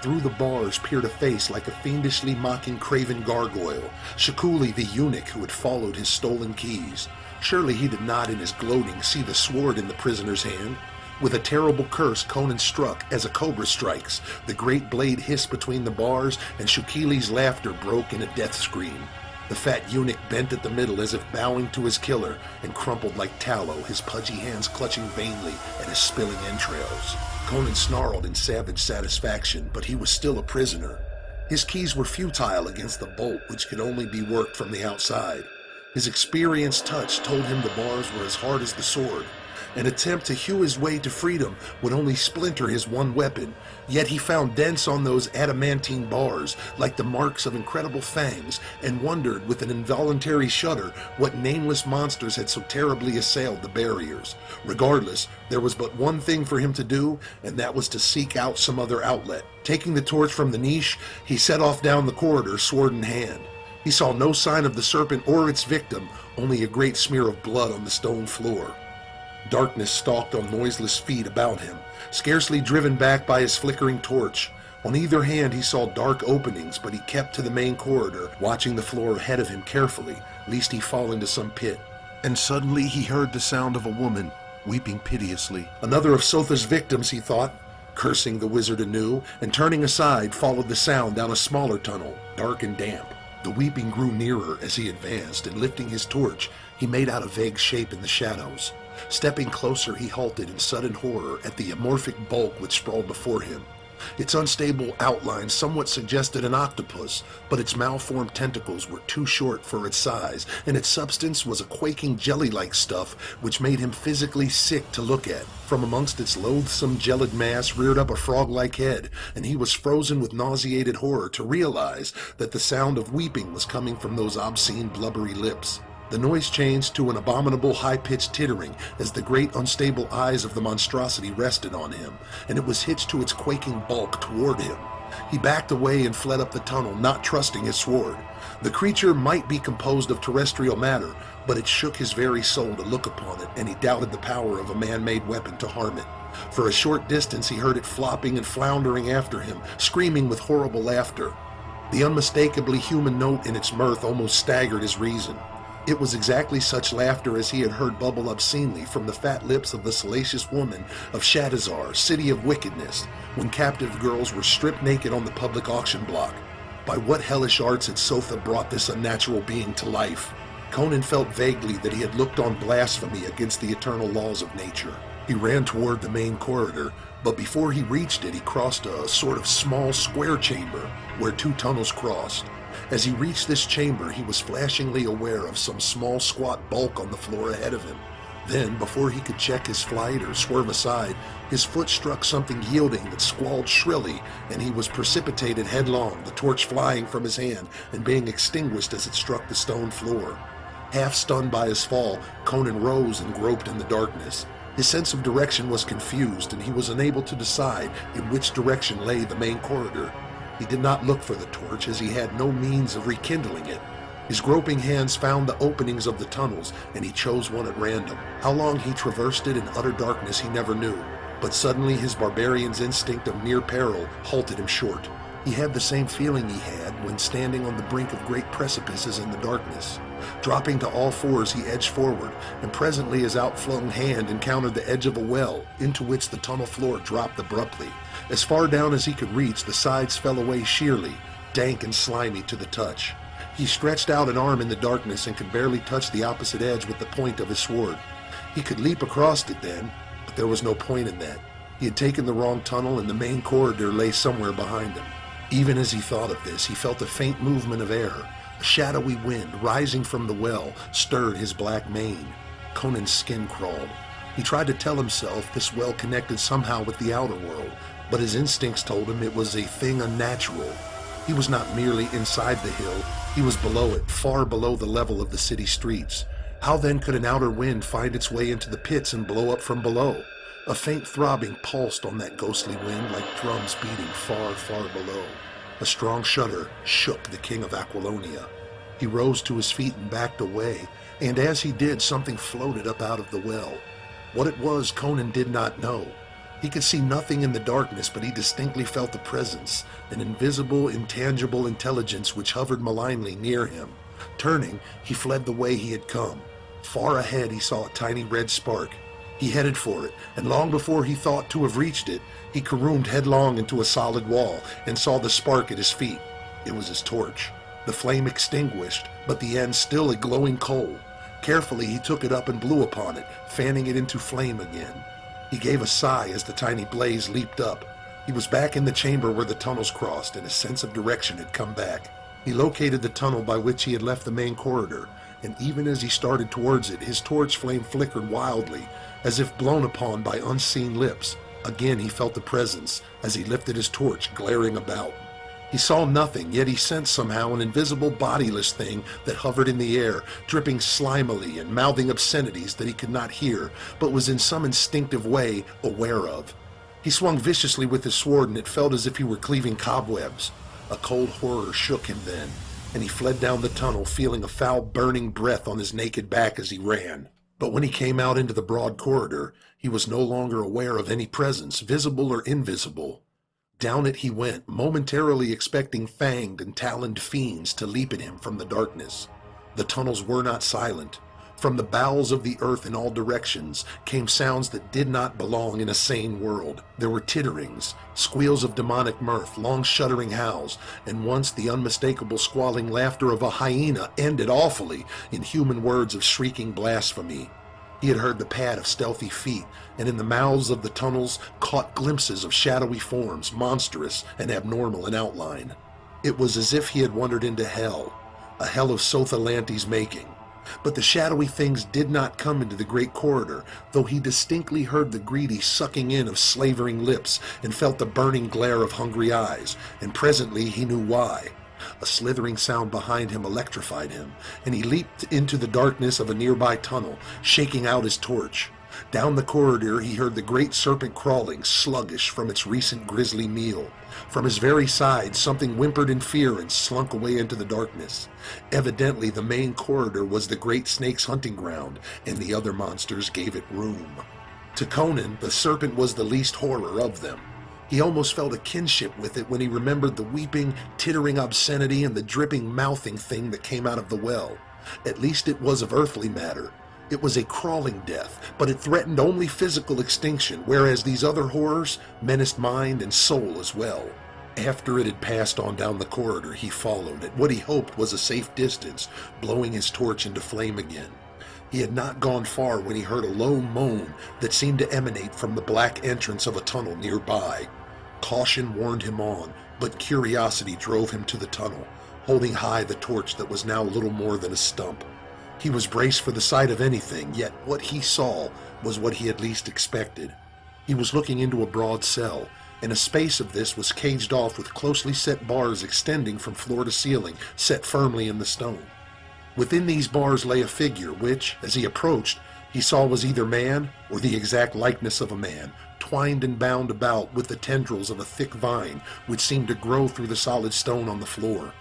Through the bars peered a face like a fiendishly mocking craven gargoyle, Shukuli the eunuch who had followed his stolen keys. Surely he did not in his gloating see the sword in the prisoner's hand. With a terrible curse, Conan struck as a cobra strikes. The great blade hissed between the bars, and Shukili's laughter broke in a death scream. The fat eunuch bent at the middle as if bowing to his killer, and crumpled like tallow, his pudgy hands clutching vainly at his spilling entrails. Conan snarled in savage satisfaction, but he was still a prisoner. His keys were futile against the bolt, which could only be worked from the outside. His experienced touch told him the bars were as hard as the sword. An attempt to hew his way to freedom would only splinter his one weapon, yet he found dents on those adamantine bars, like the marks of incredible fangs, and wondered with an involuntary shudder what nameless monsters had so terribly assailed the barriers. Regardless, there was but one thing for him to do, and that was to seek out some other outlet. Taking the torch from the niche, he set off down the corridor, sword in hand. He saw no sign of the serpent or its victim, only a great smear of blood on the stone floor. Darkness stalked on noiseless feet about him, scarcely driven back by his flickering torch. On either hand, he saw dark openings, but he kept to the main corridor, watching the floor ahead of him carefully, lest he fall into some pit. And suddenly he heard the sound of a woman, weeping piteously. Another of Sotha's victims, he thought, cursing the wizard anew, and turning aside, followed the sound down a smaller tunnel, dark and damp. The weeping grew nearer as he advanced, and lifting his torch, he made out a vague shape in the shadows. Stepping closer, he halted in sudden horror at the amorphic bulk which sprawled before him. Its unstable outline somewhat suggested an octopus, but its malformed tentacles were too short for its size, and its substance was a quaking jelly-like stuff which made him physically sick to look at. From amongst its loathsome gelid mass reared up a frog-like head, and he was frozen with nauseated horror to realize that the sound of weeping was coming from those obscene blubbery lips. The noise changed to an abominable high-pitched tittering as the great unstable eyes of the monstrosity rested on him, and it was hitched to its quaking bulk toward him. He backed away and fled up the tunnel, not trusting his sword. The creature might be composed of terrestrial matter, but it shook his very soul to look upon it, and he doubted the power of a man-made weapon to harm it. For a short distance he heard it flopping and floundering after him, screaming with horrible laughter. The unmistakably human note in its mirth almost staggered his reason. It was exactly such laughter as he had heard bubble obscenely from the fat lips of the salacious woman of Shadizar, city of wickedness, when captive girls were stripped naked on the public auction block. By what hellish arts had Sotha brought this unnatural being to life? Conan felt vaguely that he had looked on blasphemy against the eternal laws of nature. He ran toward the main corridor, but before he reached it, he crossed a sort of small square chamber where two tunnels crossed. As he reached this chamber, he was flashingly aware of some small squat bulk on the floor ahead of him. Then, before he could check his flight or swerve aside, his foot struck something yielding that squalled shrilly, and he was precipitated headlong, the torch flying from his hand and being extinguished as it struck the stone floor. Half stunned by his fall, Conan rose and groped in the darkness. His sense of direction was confused, and he was unable to decide in which direction lay the main corridor. He did not look for the torch, as he had no means of rekindling it. His groping hands found the openings of the tunnels, and he chose one at random. How long he traversed it in utter darkness he never knew, but suddenly his barbarian's instinct of near peril halted him short. He had the same feeling he had when standing on the brink of great precipices in the darkness. Dropping to all fours, he edged forward, and presently his outflung hand encountered the edge of a well, into which the tunnel floor dropped abruptly. As far down as he could reach, the sides fell away sheerly, dank and slimy to the touch. He stretched out an arm in the darkness and could barely touch the opposite edge with the point of his sword. He could leap across it then, but there was no point in that. He had taken the wrong tunnel, and the main corridor lay somewhere behind him. Even as he thought of this, he felt a faint movement of air. A shadowy wind, rising from the well, stirred his black mane. Conan's skin crawled. He tried to tell himself this well connected somehow with the outer world, but his instincts told him it was a thing unnatural. He was not merely inside the hill, he was below it, far below the level of the city streets. How then could an outer wind find its way into the pits and blow up from below? A faint throbbing pulsed on that ghostly wind like drums beating far, far below. A strong shudder shook the king of Aquilonia. He rose to his feet and backed away, and as he did, something floated up out of the well. What it was, Conan did not know. He could see nothing in the darkness, but he distinctly felt the presence, an invisible, intangible intelligence which hovered malignly near him. Turning, he fled the way he had come. Far ahead, he saw a tiny red spark. He headed for it, and long before he thought to have reached it, he caroomed headlong into a solid wall and saw the spark at his feet. It was his torch. The flame extinguished, but the end still a glowing coal. Carefully, he took it up and blew upon it, fanning it into flame again. He gave a sigh as the tiny blaze leaped up. He was back in the chamber where the tunnels crossed, and his sense of direction had come back. He located the tunnel by which he had left the main corridor, and even as he started towards it, his torch flame flickered wildly, as if blown upon by unseen lips. Again he felt the presence, as he lifted his torch, glaring about. He saw nothing, yet he sensed somehow an invisible bodiless thing that hovered in the air, dripping slimily and mouthing obscenities that he could not hear, but was in some instinctive way aware of. He swung viciously with his sword, and it felt as if he were cleaving cobwebs. A cold horror shook him then, and he fled down the tunnel, feeling a foul burning breath on his naked back as he ran. But when he came out into the broad corridor, he was no longer aware of any presence, visible or invisible. Down it he went, momentarily expecting fanged and taloned fiends to leap at him from the darkness. The tunnels were not silent. From the bowels of the earth in all directions came sounds that did not belong in a sane world. There were titterings, squeals of demonic mirth, long shuddering howls, and once the unmistakable squalling laughter of a hyena ended awfully in human words of shrieking blasphemy. He had heard the pad of stealthy feet, and in the mouths of the tunnels caught glimpses of shadowy forms, monstrous and abnormal in outline. It was as if he had wandered into hell, a hell of Sothalante's making. But the shadowy things did not come into the great corridor, though he distinctly heard the greedy sucking in of slavering lips and felt the burning glare of hungry eyes, and presently he knew why. A slithering sound behind him electrified him, and he leaped into the darkness of a nearby tunnel, shaking out his torch. Down the corridor he heard the great serpent crawling, sluggish from its recent grisly meal. From his very side something whimpered in fear and slunk away into the darkness. Evidently the main corridor was the great snake's hunting ground, and the other monsters gave it room. To Conan, the serpent was the least horror of them. He almost felt a kinship with it when he remembered the weeping, tittering obscenity and the dripping, mouthing thing that came out of the well. At least it was of earthly matter. It was a crawling death, but it threatened only physical extinction, whereas these other horrors menaced mind and soul as well. After it had passed on down the corridor, he followed at what he hoped was a safe distance, blowing his torch into flame again. He had not gone far when he heard a low moan that seemed to emanate from the black entrance of a tunnel nearby. Caution warned him on, but curiosity drove him to the tunnel, holding high the torch that was now little more than a stump. He was braced for the sight of anything, yet what he saw was what he had least expected. He was looking into a broad cell, and a space of this was caged off with closely set bars extending from floor to ceiling, set firmly in the stone. Within these bars lay a figure which, as he approached, he saw was either man or the exact likeness of a man, twined and bound about with the tendrils of a thick vine which seemed to grow through the solid stone on the floor.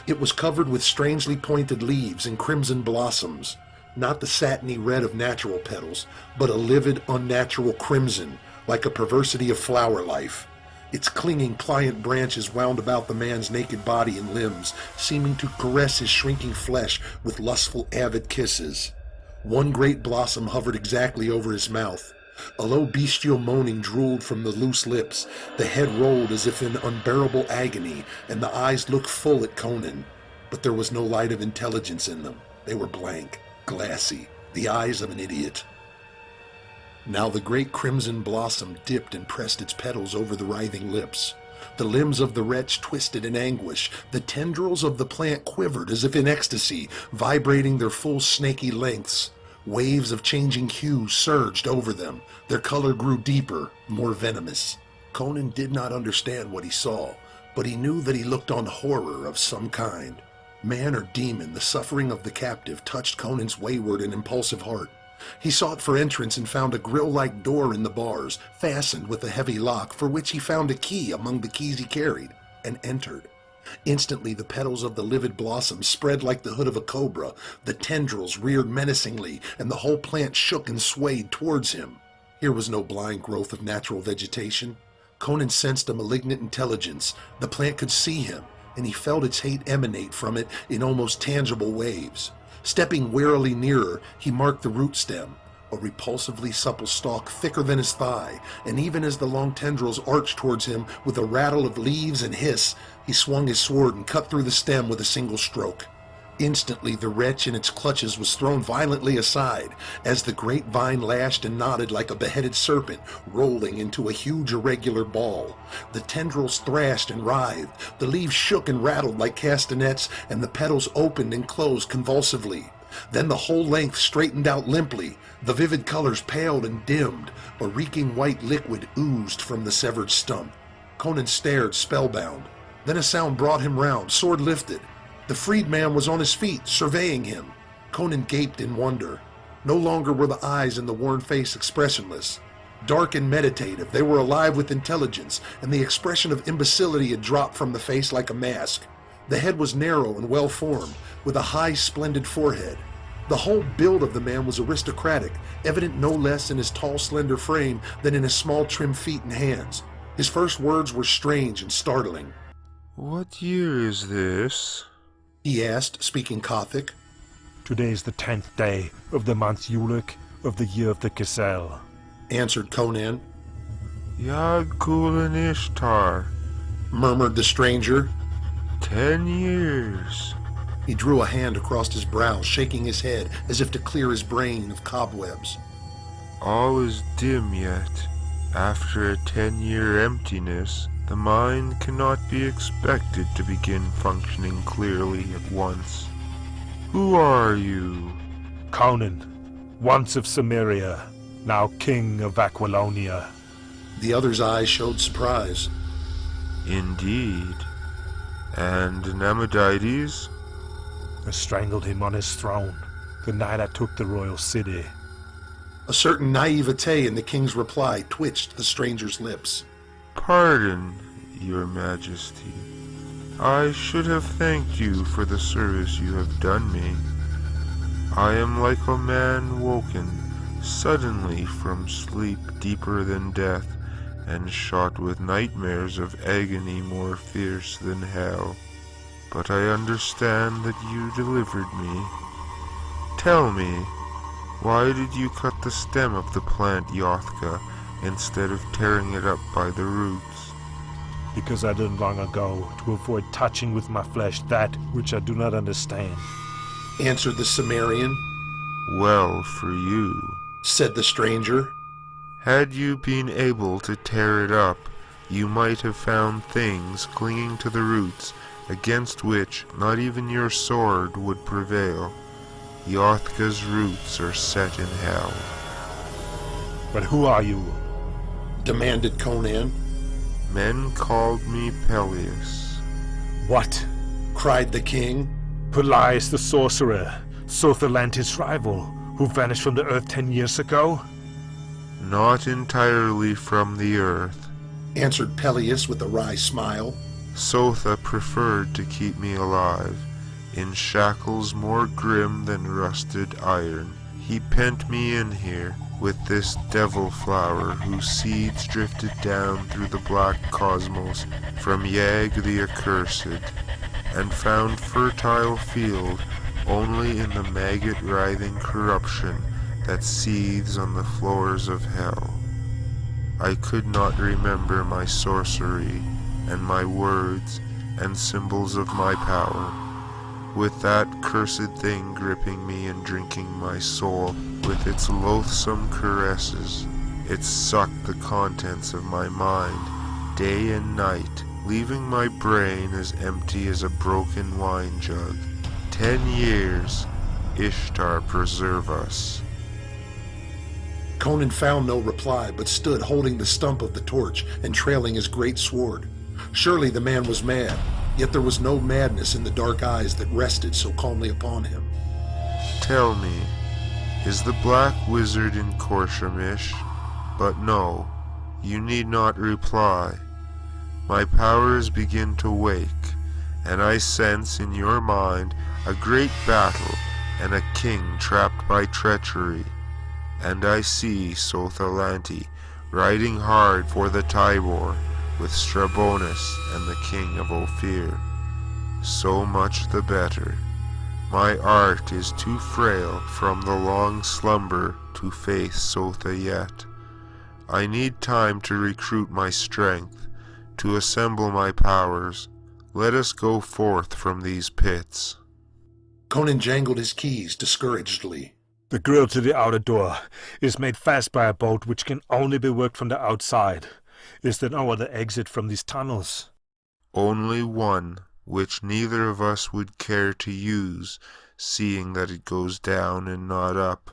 It was covered with strangely pointed leaves and crimson blossoms, not the satiny red of natural petals, but a livid, unnatural crimson, like a perversity of flower life. Its clinging, pliant branches wound about the man's naked body and limbs, seeming to caress his shrinking flesh with lustful, avid kisses. One great blossom hovered exactly over his mouth. A low bestial moaning drooled from the loose lips, the head rolled as if in unbearable agony, and the eyes looked full at Conan. But there was no light of intelligence in them. They were blank, glassy, the eyes of an idiot. Now the great crimson blossom dipped and pressed its petals over the writhing lips. The limbs of the wretch twisted in anguish. The tendrils of the plant quivered as if in ecstasy, vibrating their full snaky lengths. Waves of changing hue surged over them. Their color grew deeper, more venomous. Conan did not understand what he saw, but he knew that he looked on horror of some kind. Man or demon, the suffering of the captive touched Conan's wayward and impulsive heart. He sought for entrance and found a grill-like door in the bars, fastened with a heavy lock, for which he found a key among the keys he carried, and entered. Instantly the petals of the livid blossom spread like the hood of a cobra, the tendrils reared menacingly, and the whole plant shook and swayed towards him. Here was no blind growth of natural vegetation. Conan sensed a malignant intelligence. The plant could see him, and he felt its hate emanate from it in almost tangible waves. Stepping warily nearer, he marked the root stem, a repulsively supple stalk thicker than his thigh, and even as the long tendrils arched towards him with a rattle of leaves and hiss, he swung his sword and cut through the stem with a single stroke. Instantly the wretch in its clutches was thrown violently aside, as the great vine lashed and knotted like a beheaded serpent, rolling into a huge irregular ball. The tendrils thrashed and writhed, the leaves shook and rattled like castanets, and the petals opened and closed convulsively. Then the whole length straightened out limply, the vivid colors paled and dimmed, a reeking white liquid oozed from the severed stump. Conan stared spellbound. Then a sound brought him round, sword lifted. The freedman was on his feet, surveying him. Conan gaped in wonder. No longer were the eyes in the worn face expressionless. Dark and meditative, they were alive with intelligence, and the expression of imbecility had dropped from the face like a mask. The head was narrow and well-formed, with a high, splendid forehead. The whole build of the man was aristocratic, evident no less in his tall, slender frame than in his small, trim feet and hands. His first words were strange and startling. What year is this? He asked, speaking Gothic. Today is the 10th day of the month Ulic of the year of the Gazelle. Answered Conan. Yagul and Ishtar. Murmured the stranger. 10 years. He drew a hand across his brow, shaking his head as if to clear his brain of cobwebs. All is dim yet. After a 10-year emptiness, the mind cannot be expected to begin functioning clearly at once. Who are you? Conan, once of Samaria, now king of Aquilonia. The other's eyes showed surprise. Indeed. And Namadides? I strangled him on his throne the night I took the royal city. A certain naivete in the king's reply twitched the stranger's lips. Pardon, your majesty. I should have thanked you for the service you have done me. I am like a man woken suddenly from sleep deeper than death, and shot with nightmares of agony more fierce than hell. But I understand that you delivered me. Tell me, why did you cut the stem of the plant Yothka instead of tearing it up by the roots? Because I learned long ago to avoid touching with my flesh that which I do not understand. Answered the Cimmerian. Well for you, Said the stranger. Had you been able to tear it up, you might have found things clinging to the roots against which not even your sword would prevail. Yothka's roots are set in hell. But who are you? Demanded Conan. Men called me Peleus. What? Cried the king. Pelias the sorcerer, Sothalantis' rival, who vanished from the earth 10 years ago? Not entirely from the earth. Answered Peleus with a wry smile. Sotha preferred to keep me alive. In shackles more grim than rusted iron, he pent me in here with this devil flower whose seeds drifted down through the black cosmos from Yag the Accursed, and found fertile field only in the maggot-writhing corruption that seethes on the floors of hell. I could not remember my sorcery and my words and symbols of my power. With that cursed thing gripping me and drinking my soul with its loathsome caresses, it sucked the contents of my mind day and night, leaving my brain as empty as a broken wine jug. 10 years, Ishtar preserve us. Conan found no reply, but stood holding the stump of the torch and trailing his great sword. Surely the man was mad, yet there was no madness in the dark eyes that rested so calmly upon him. Tell me, is the Black Wizard in Korshamish? But no, you need not reply. My powers begin to wake, and I sense in your mind a great battle and a king trapped by treachery. And I see Sothalanti riding hard for the Tybor with Strabonus and the king of Ophir. So much the better. My art is too frail from the long slumber to face Sotha yet. I need time to recruit my strength, to assemble my powers. Let us go forth from these pits. Conan jangled his keys discouragedly. The grill to the outer door is made fast by a bolt which can only be worked from the outside. Is there no other exit from these tunnels? Only one, which neither of us would care to use, seeing that it goes down and not up.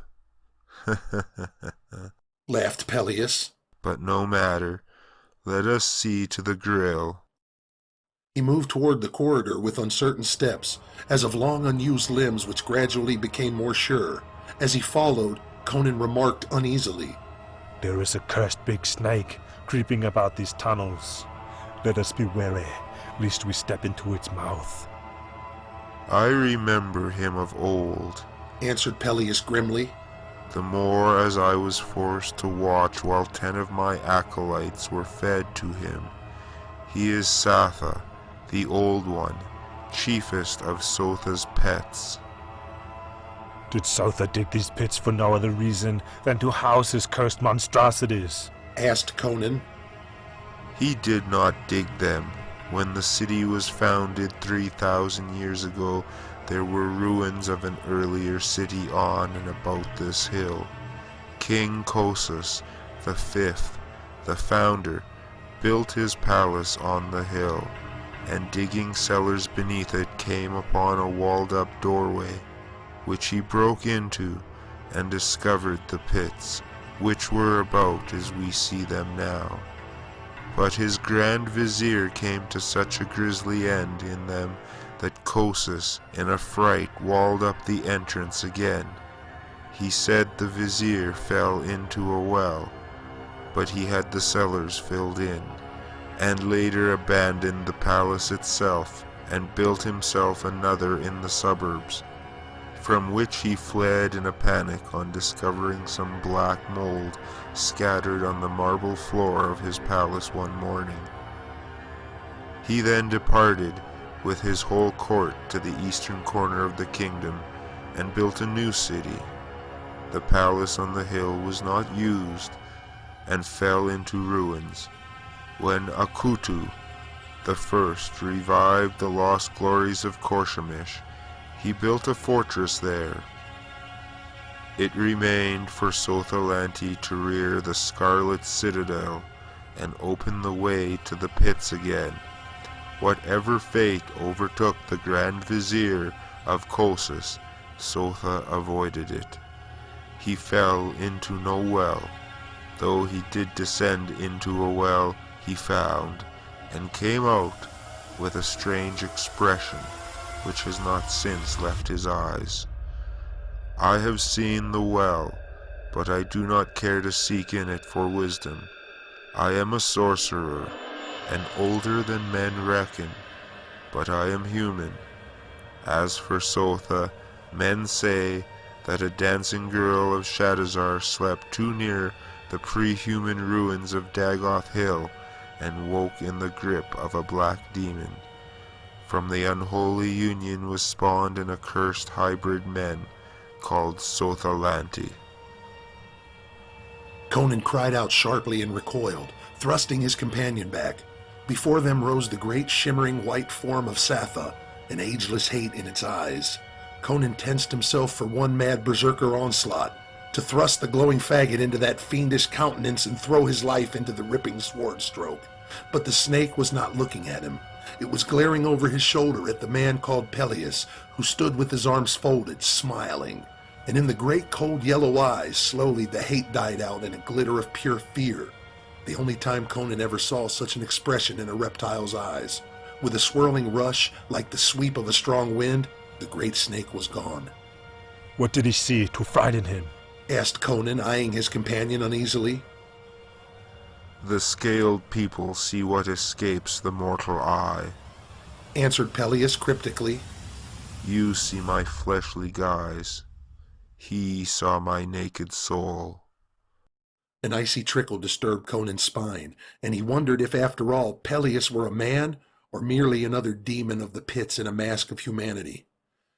Laughed Peleus. But no matter. Let us see to the grill. He moved toward the corridor with uncertain steps, as of long unused limbs which gradually became more sure. As he followed, Conan remarked uneasily, There is a cursed big snake creeping about these tunnels. Let us be wary, lest we step into its mouth. I remember him of old. Answered Peleus grimly. the more as I was forced to watch while 10 of my acolytes were fed to him. He is Satha, the Old One, chiefest of Sotha's pets. Did Sotha dig these pits for no other reason than to house his cursed monstrosities? Asked Conan. He did not dig them. When the city was founded 3,000 years ago, there were ruins of an earlier city on and about this hill. King Khosus the Fifth, the founder, built his palace on the hill, and digging cellars beneath it came upon a walled-up doorway, which he broke into and discovered the pits, which were about as we see them now. But his Grand Vizier came to such a grisly end in them that Khosus, in a fright, walled up the entrance again. He said the Vizier fell into a well, but he had the cellars filled in, and later abandoned the palace itself and built himself another in the suburbs, from which he fled in a panic on discovering some black mold scattered on the marble floor of his palace one morning. He then departed with his whole court to the eastern corner of the kingdom and built a new city. The palace on the hill was not used and fell into ruins. When Akutu the First revived the lost glories of Korshamish, he built a fortress there. It remained for Sotha to rear the Scarlet Citadel and open the way to the pits again. Whatever fate overtook the Grand Vizier of Khosus, Sotha avoided it. He fell into no well, though he did descend into a well he found, and came out with a strange expression which has not since left his eyes. I have seen the well, but I do not care to seek in it for wisdom. I am a sorcerer, and older than men reckon, but I am human. As for Sotha, men say that a dancing girl of Shadazar slept too near the pre-human ruins of Dagoth Hill and woke in the grip of a black demon. From the unholy union was spawned an accursed hybrid men called Sotha. Conan cried out sharply and recoiled, thrusting his companion back. Before them rose the great shimmering white form of Satha, an ageless hate in its eyes. Conan tensed himself for one mad berserker onslaught, to thrust the glowing faggot into that fiendish countenance and throw his life into the ripping sword stroke. But the snake was not looking at him. It was glaring over his shoulder at the man called Peleus, who stood with his arms folded, smiling. And in the great cold yellow eyes, slowly the hate died out in a glitter of pure fear. The only time Conan ever saw such an expression in a reptile's eyes. With a swirling rush, like the sweep of a strong wind, the great snake was gone. What did he see to frighten him? Asked Conan, eyeing his companion uneasily. The scaled people see what escapes the mortal eye. Answered Peleus cryptically. You see my fleshly guise. He saw my naked soul. An icy trickle disturbed Conan's spine, and he wondered if after all Peleus were a man or merely another demon of the pits in a mask of humanity.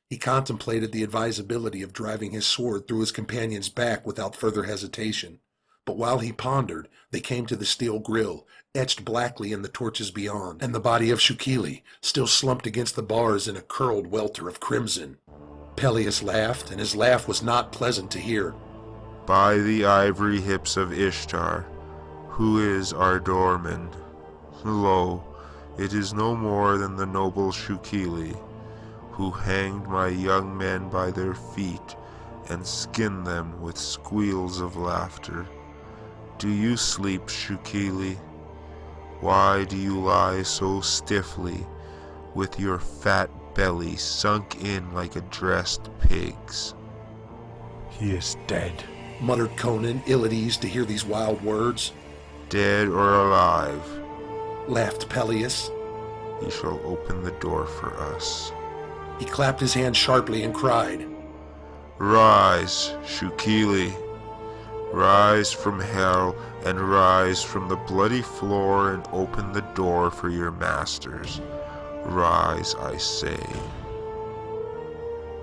He contemplated the advisability of driving his sword through his companion's back without further hesitation. But while he pondered, they came to the steel grill, etched blackly in the torches beyond, and the body of Shukili, still slumped against the bars in a curled welter of crimson. Peleus laughed, and his laugh was not pleasant to hear. By the ivory hips of Ishtar, who is our doorman, lo, it is no more than the noble Shukili, who hanged my young men by their feet and skinned them with squeals of laughter. Do you sleep, Shukili? Why do you lie so stiffly, with your fat belly sunk in like a dressed pig's? He is dead, muttered Conan, ill at ease to hear these wild words. Dead or alive, laughed Peleus. He shall open the door for us. He clapped his hands sharply and cried, Rise, Shukili. Rise from hell and rise from the bloody floor and open the door for your masters. Rise, I say.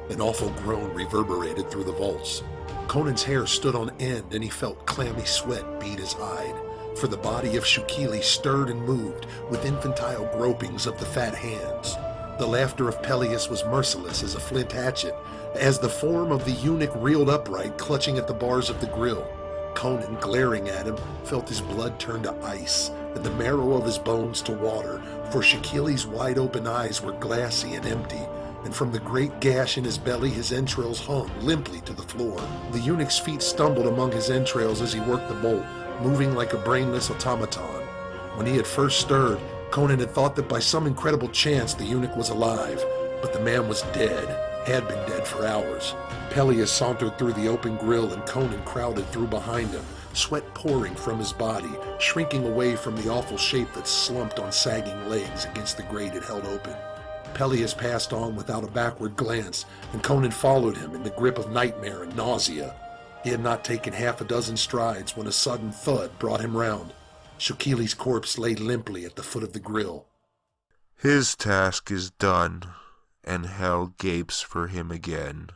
An awful groan reverberated through the vaults. Conan's hair stood on end and he felt clammy sweat beat his hide, for the body of Shukili stirred and moved with infantile gropings of the fat hands. The laughter of Peleus was merciless as a flint hatchet, as the form of the eunuch reeled upright, clutching at the bars of the grill. Conan, glaring at him, felt his blood turn to ice and the marrow of his bones to water, for Shukili's wide-open eyes were glassy and empty, and from the great gash in his belly his entrails hung limply to the floor. The eunuch's feet stumbled among his entrails as he worked the bolt, moving like a brainless automaton. When he had first stirred, Conan had thought that by some incredible chance the eunuch was alive, but the man was dead, had been dead for hours. Peleus sauntered through the open grill and Conan crowded through behind him, sweat pouring from his body, shrinking away from the awful shape that slumped on sagging legs against the grate it held open. Peleus passed on without a backward glance, and Conan followed him in the grip of nightmare and nausea. He had not taken half a dozen strides when a sudden thud brought him round. Shukili's corpse lay limply at the foot of the grill. His task is done, and hell gapes for him again,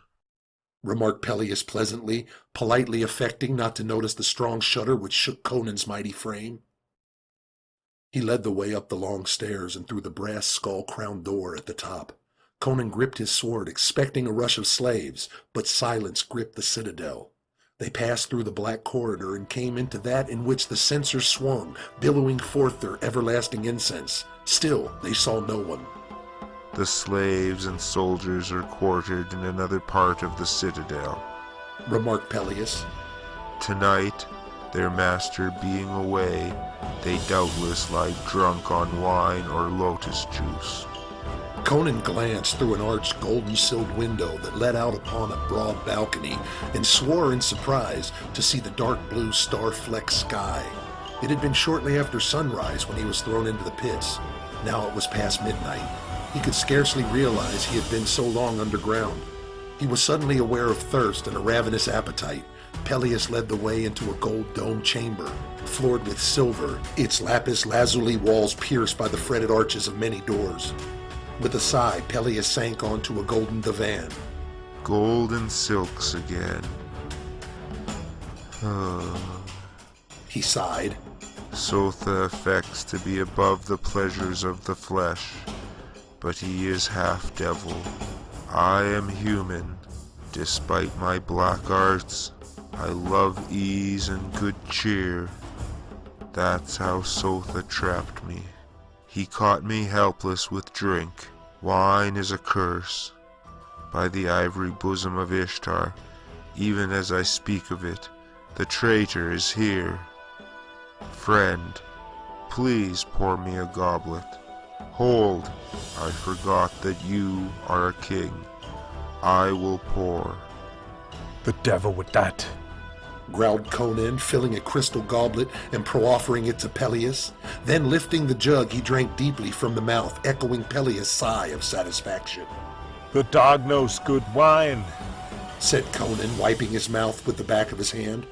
remarked Peleus pleasantly, politely affecting not to notice the strong shudder which shook Conan's mighty frame. He led the way up the long stairs and through the brass skull-crowned door at the top. Conan gripped his sword, expecting a rush of slaves, but silence gripped the citadel. They passed through the black corridor and came into that in which the censers swung, billowing forth their everlasting incense. Still, they saw no one. The slaves and soldiers are quartered in another part of the citadel, remarked Peleus. Tonight, their master being away, they doubtless lie drunk on wine or lotus juice. Conan glanced through an arched golden-silled window that led out upon a broad balcony and swore in surprise to see the dark blue star-flecked sky. It had been shortly after sunrise when he was thrown into the pits. Now it was past midnight. He could scarcely realize he had been so long underground. He was suddenly aware of thirst and a ravenous appetite. Peleus led the way into a gold-domed chamber, floored with silver, its lapis lazuli walls pierced by the fretted arches of many doors. With a sigh, Peleus sank onto a golden divan. Golden silks again. He sighed. Sotha affects to be above the pleasures of the flesh, but he is half devil. I am human. Despite my black arts, I love ease and good cheer. That's how Sotha trapped me. He caught me helpless with drink. Wine is a curse. By the ivory bosom of Ishtar, even as I speak of it, the traitor is here. Friend, please pour me a goblet. Hold, I forgot that you are a king. I will pour. The devil with that, growled Conan, filling a crystal goblet and proffering it to Peleus. Then lifting the jug, he drank deeply from the mouth, echoing Peleus' sigh of satisfaction. The dog knows good wine, said Conan, wiping his mouth with the back of his hand.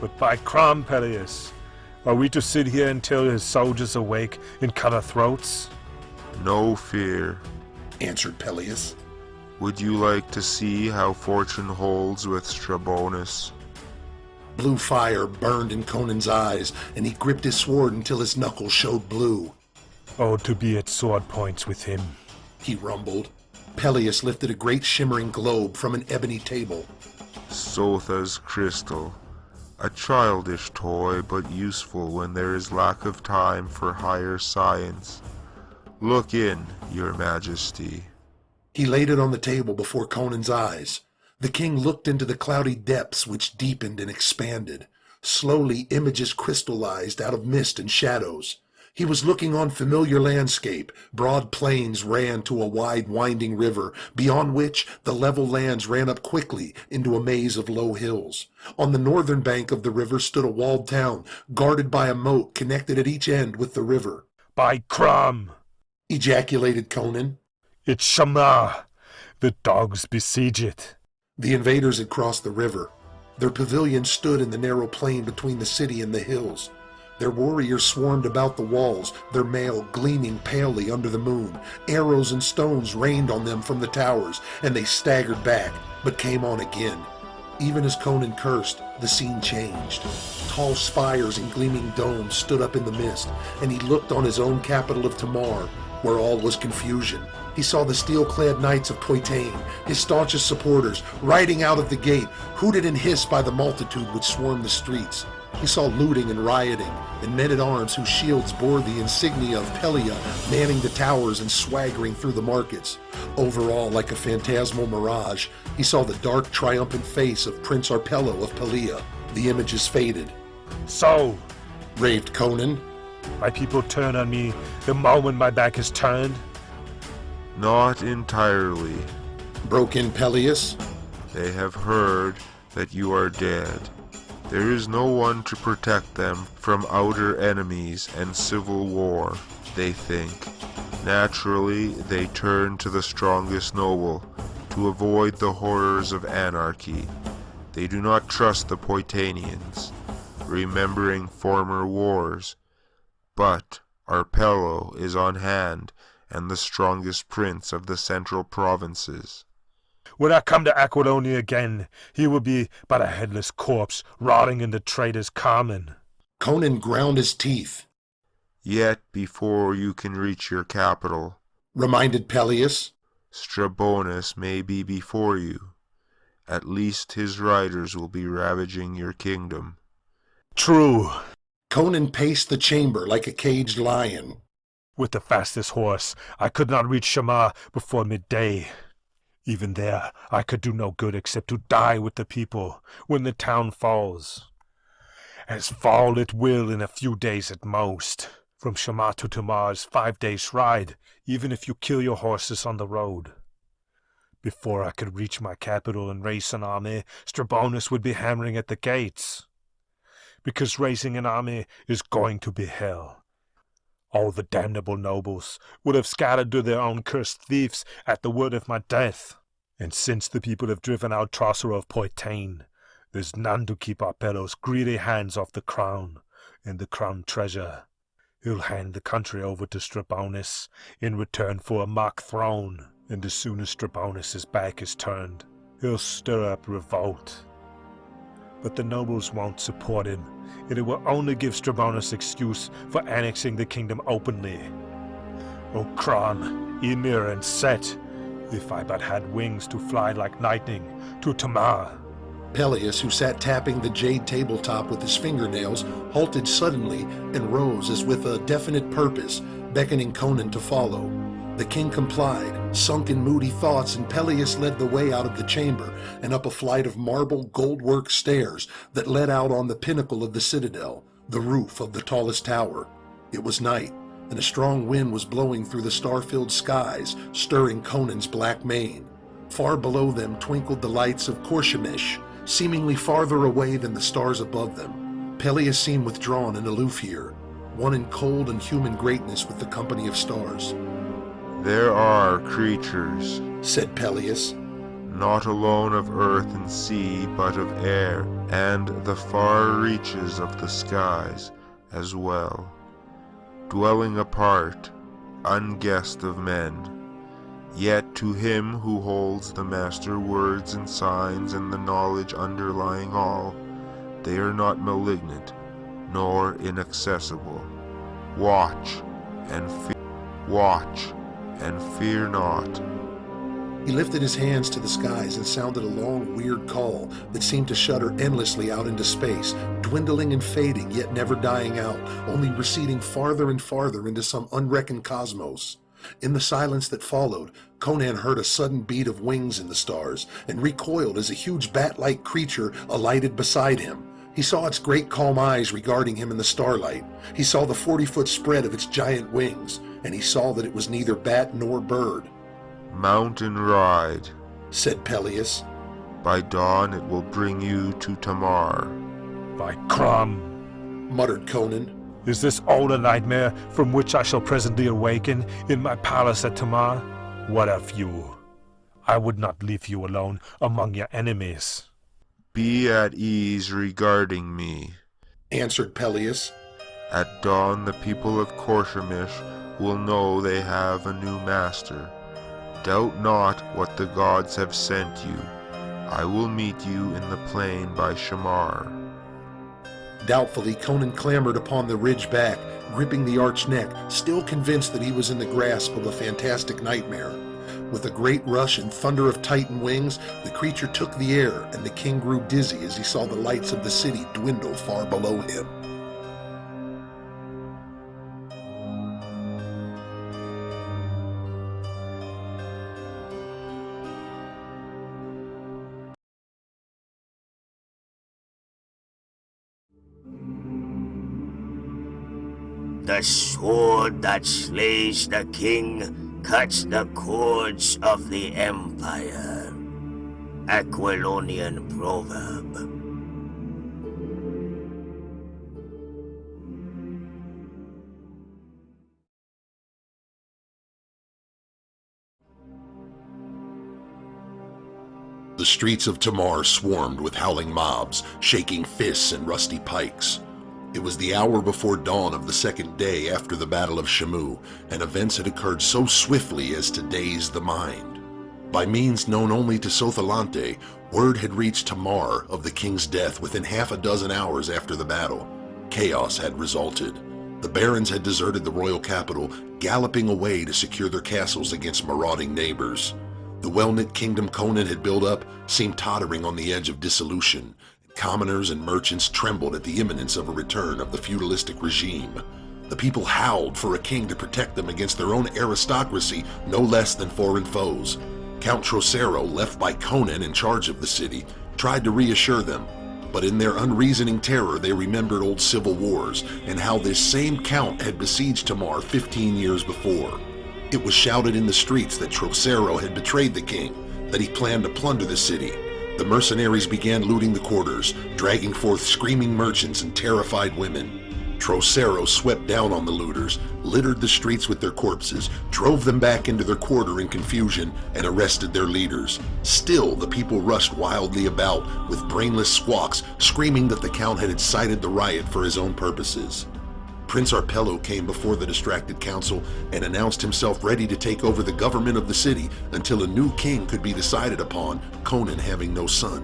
But by Crom, Peleus, are we to sit here until his soldiers awake and cut our throats? No fear, answered Peleus. Would you like to see how fortune holds with Strabonus? Blue fire burned in Conan's eyes, and he gripped his sword until his knuckles showed blue. Oh, to be at sword points with him, he rumbled. Peleus lifted a great shimmering globe from an ebony table. Sotha's crystal. A childish toy, but useful when there is lack of time for higher science. Look in, your majesty. He laid it on the table before Conan's eyes. The king looked into the cloudy depths which deepened and expanded. Slowly images crystallized out of mist and shadows. He was looking on familiar landscape. Broad plains ran to a wide winding river, beyond which the level lands ran up quickly into a maze of low hills. On the northern bank of the river stood a walled town, guarded by a moat connected at each end with the river. By Crom, ejaculated Conan. It's Shamar. The dogs besiege it. The invaders had crossed the river. Their pavilion stood in the narrow plain between the city and the hills. Their warriors swarmed about the walls, their mail gleaming palely under the moon. Arrows and stones rained on them from the towers, and they staggered back, but came on again. Even as Conan cursed, the scene changed. Tall spires and gleaming domes stood up in the mist, and he looked on his own capital of Tamar, where all was confusion. He saw the steel-clad knights of Poitain, his staunchest supporters, riding out of the gate, hooted and hissed by the multitude which swarmed the streets. He saw looting and rioting, and men-at-arms whose shields bore the insignia of Pelia manning the towers and swaggering through the markets. Overall, like a phantasmal mirage, he saw the dark, triumphant face of Prince Arpello of Pelia. The images faded. So, Raved Conan. my people turn on me the moment my back is turned? Not entirely. Broke in Peleus. They have heard that you are dead. There is no one to protect them from outer enemies and civil war, they think. Naturally, they turn to the strongest noble to avoid the horrors of anarchy. They do not trust the Poitanians, remembering former wars. But Arpello is on hand, and the strongest prince of the central provinces. When I come to Aquilonia again, he will be but a headless corpse rotting in the traitors' common. Conan ground his teeth. Yet before you can reach your capital, Reminded Peleus. Strabonus may be before you. At least his riders will be ravaging your kingdom. True. Conan paced the chamber like a caged lion. With the fastest horse, I could not reach Shamar before midday. Even there, I could do no good except to die with the people when the town falls. As fall it will in a few days at most. From Shamar to Tamar is 5 days' ride, even if you kill your horses on the road. Before I could reach my capital and raise an army, Strabonus would be hammering at the gates. Because raising an army is going to be hell. All the damnable nobles would have scattered to their own cursed thieves at the word of my death. And since the people have driven out Sorcerer of Poitain, there's none to keep Arpello's greedy hands off the crown and the crown treasure. He'll hand the country over to Strabonus in return for a mock throne, and as soon as Strabonus's back is turned, he'll stir up revolt. But the nobles won't support him, and it will only give Strabonus excuse for annexing the kingdom openly. O Kron, Ymir, and Set, if I but had wings to fly like lightning to Tamar. Peleus, who sat tapping the jade tabletop with his fingernails, halted suddenly and rose as with a definite purpose, beckoning Conan to follow. The king complied, sunk in moody thoughts, and Peleus led the way out of the chamber and up a flight of marble gold-work stairs that led out on the pinnacle of the citadel, the roof of the tallest tower. It was night, and a strong wind was blowing through the star-filled skies, stirring Conan's black mane. Far below them twinkled the lights of Kimesh, seemingly farther away than the stars above them. Peleus seemed withdrawn and aloof here, one in cold and human greatness with the company of stars. There are creatures, Said Peleus. not alone of earth and sea, but of air, and the far reaches of the skies as well, dwelling apart, unguessed of men. Yet to him who holds the master words and signs and the knowledge underlying all, they are not malignant, nor inaccessible. Watch and fear not. He lifted his hands to the skies and sounded a long, weird call that seemed to shudder endlessly out into space, dwindling and fading, yet never dying out, only receding farther and farther into some unreckoned cosmos. In the silence that followed, Conan heard a sudden beat of wings in the stars and recoiled as a huge bat-like creature alighted beside him. He saw its great calm eyes regarding him in the starlight. He saw the 40-foot spread of its giant wings, and he saw that it was neither bat nor bird. Mount and ride. Said Peleus. By dawn it will bring you to Tamar. By Crom, Muttered Conan. is this all a nightmare from which I shall presently awaken in my palace at Tamar? What of you? I would not leave you alone among your enemies. Be at ease regarding me. answered Peleus. At dawn the people of Korshemesh will know they have a new master. Doubt not what the gods have sent you. I will meet you in the plain by Shamar. Doubtfully, Conan clambered upon the ridge back, gripping the arched neck, still convinced that he was in the grasp of a fantastic nightmare. With a great rush and thunder of titan wings, the creature took the air, and the king grew dizzy as he saw the lights of the city dwindle far below him. The sword that slays the king cuts the cords of the empire. Aquilonian proverb. The streets of Tamar swarmed with howling mobs, shaking fists and rusty pikes. It was the hour before dawn of the second day after the Battle of Shamu, and events had occurred so swiftly as to daze the mind. By means known only to Sothalante, word had reached Tamar of the king's death within half a dozen hours after the battle. Chaos had resulted. The barons had deserted the royal capital, galloping away to secure their castles against marauding neighbors. The well-knit kingdom Conan had built up seemed tottering on the edge of dissolution. Commoners and merchants trembled at the imminence of a return of the feudalistic regime. The people howled for a king to protect them against their own aristocracy, no less than foreign foes. Count Trocero, left by Conan in charge of the city, tried to reassure them, but in their unreasoning terror they remembered old civil wars and how this same count had besieged Tamar 15 years before. It was shouted in the streets that Trocero had betrayed the king, that he planned to plunder the city. The mercenaries began looting the quarters, dragging forth screaming merchants and terrified women. Trocero swept down on the looters, littered the streets with their corpses, drove them back into their quarter in confusion, and arrested their leaders. Still, the people rushed wildly about, with brainless squawks, screaming that the count had incited the riot for his own purposes. Prince Arpello came before the distracted council and announced himself ready to take over the government of the city until a new king could be decided upon, Conan having no son.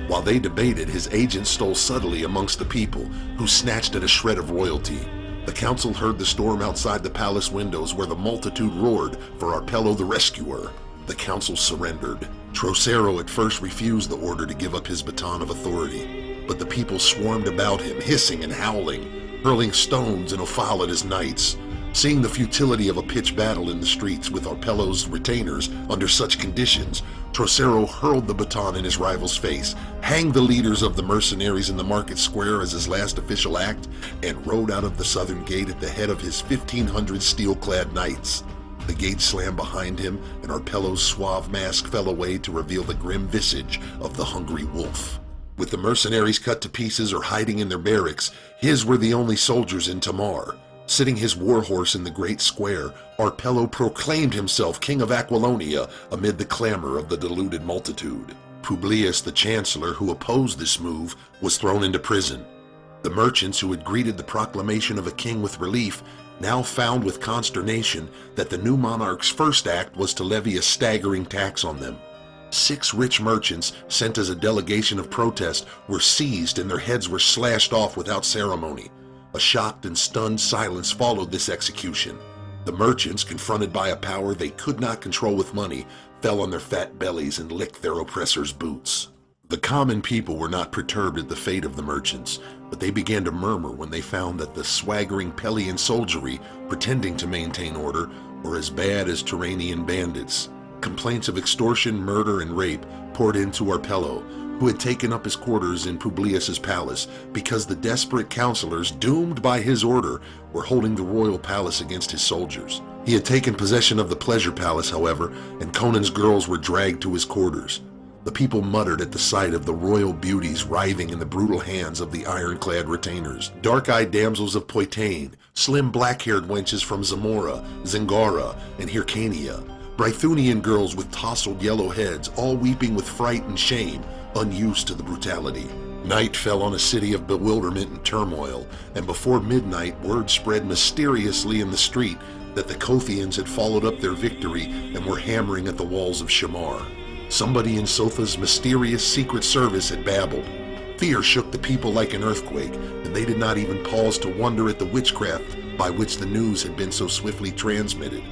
While they debated, his agents stole subtly amongst the people, who snatched at a shred of royalty. The council heard the storm outside the palace windows where the multitude roared for Arpello the rescuer. The council surrendered. Trocero at first refused the order to give up his baton of authority, but the people swarmed about him, hissing and howling, hurling stones and offal at his knights. Seeing the futility of a pitched battle in the streets with Arpello's retainers under such conditions, Trocero hurled the baton in his rival's face, hanged the leaders of the mercenaries in the market square as his last official act, and rode out of the southern gate at the head of his 1,500 steel-clad knights. The gate slammed behind him, and Arpello's suave mask fell away to reveal the grim visage of the hungry wolf. With the mercenaries cut to pieces or hiding in their barracks, his were the only soldiers in Tamar. Sitting his warhorse in the great square, Arpello proclaimed himself king of Aquilonia amid the clamor of the deluded multitude. Publius, the chancellor who opposed this move, was thrown into prison. The merchants who had greeted the proclamation of a king with relief now found with consternation that the new monarch's first act was to levy a staggering tax on them. 6 rich merchants, sent as a delegation of protest, were seized and their heads were slashed off without ceremony. A shocked and stunned silence followed this execution. The merchants, confronted by a power they could not control with money, fell on their fat bellies and licked their oppressors' boots. The common people were not perturbed at the fate of the merchants, but they began to murmur when they found that the swaggering Pelian soldiery, pretending to maintain order, were as bad as Turanian bandits. Complaints of extortion, murder, and rape poured into Arpello, who had taken up his quarters in Publius's palace because the desperate counselors, doomed by his order, were holding the royal palace against his soldiers. He had taken possession of the pleasure palace, however, and Conan's girls were dragged to his quarters. The people muttered at the sight of the royal beauties writhing in the brutal hands of the ironclad retainers. Dark-eyed damsels of Poitain, slim black-haired wenches from Zamora, Zingara, and Hyrcania, Brythunian girls with tousled yellow heads, all weeping with fright and shame, unused to the brutality. Night fell on a city of bewilderment and turmoil, and before midnight word spread mysteriously in the street that the Kothians had followed up their victory and were hammering at the walls of Shamar. Somebody in Sotha's mysterious secret service had babbled. Fear shook the people like an earthquake, and they did not even pause to wonder at the witchcraft by which the news had been so swiftly transmitted.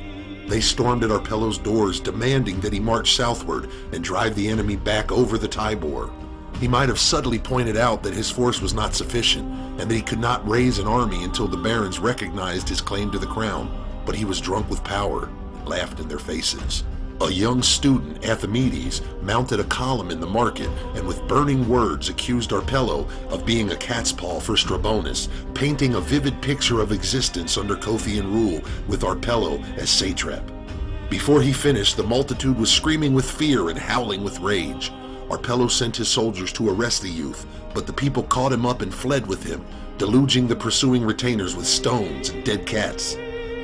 They stormed at Arpello's doors, demanding that he march southward and drive the enemy back over the Tybor. He might have subtly pointed out that his force was not sufficient, and that he could not raise an army until the barons recognized his claim to the crown, but he was drunk with power and laughed in their faces. A young student, Athamedes, mounted a column in the market and with burning words accused Arpello of being a catspaw for Strabonus, painting a vivid picture of existence under Kothian rule with Arpello as satrap. Before he finished, the multitude was screaming with fear and howling with rage. Arpello sent his soldiers to arrest the youth, but the people caught him up and fled with him, deluging the pursuing retainers with stones and dead cats.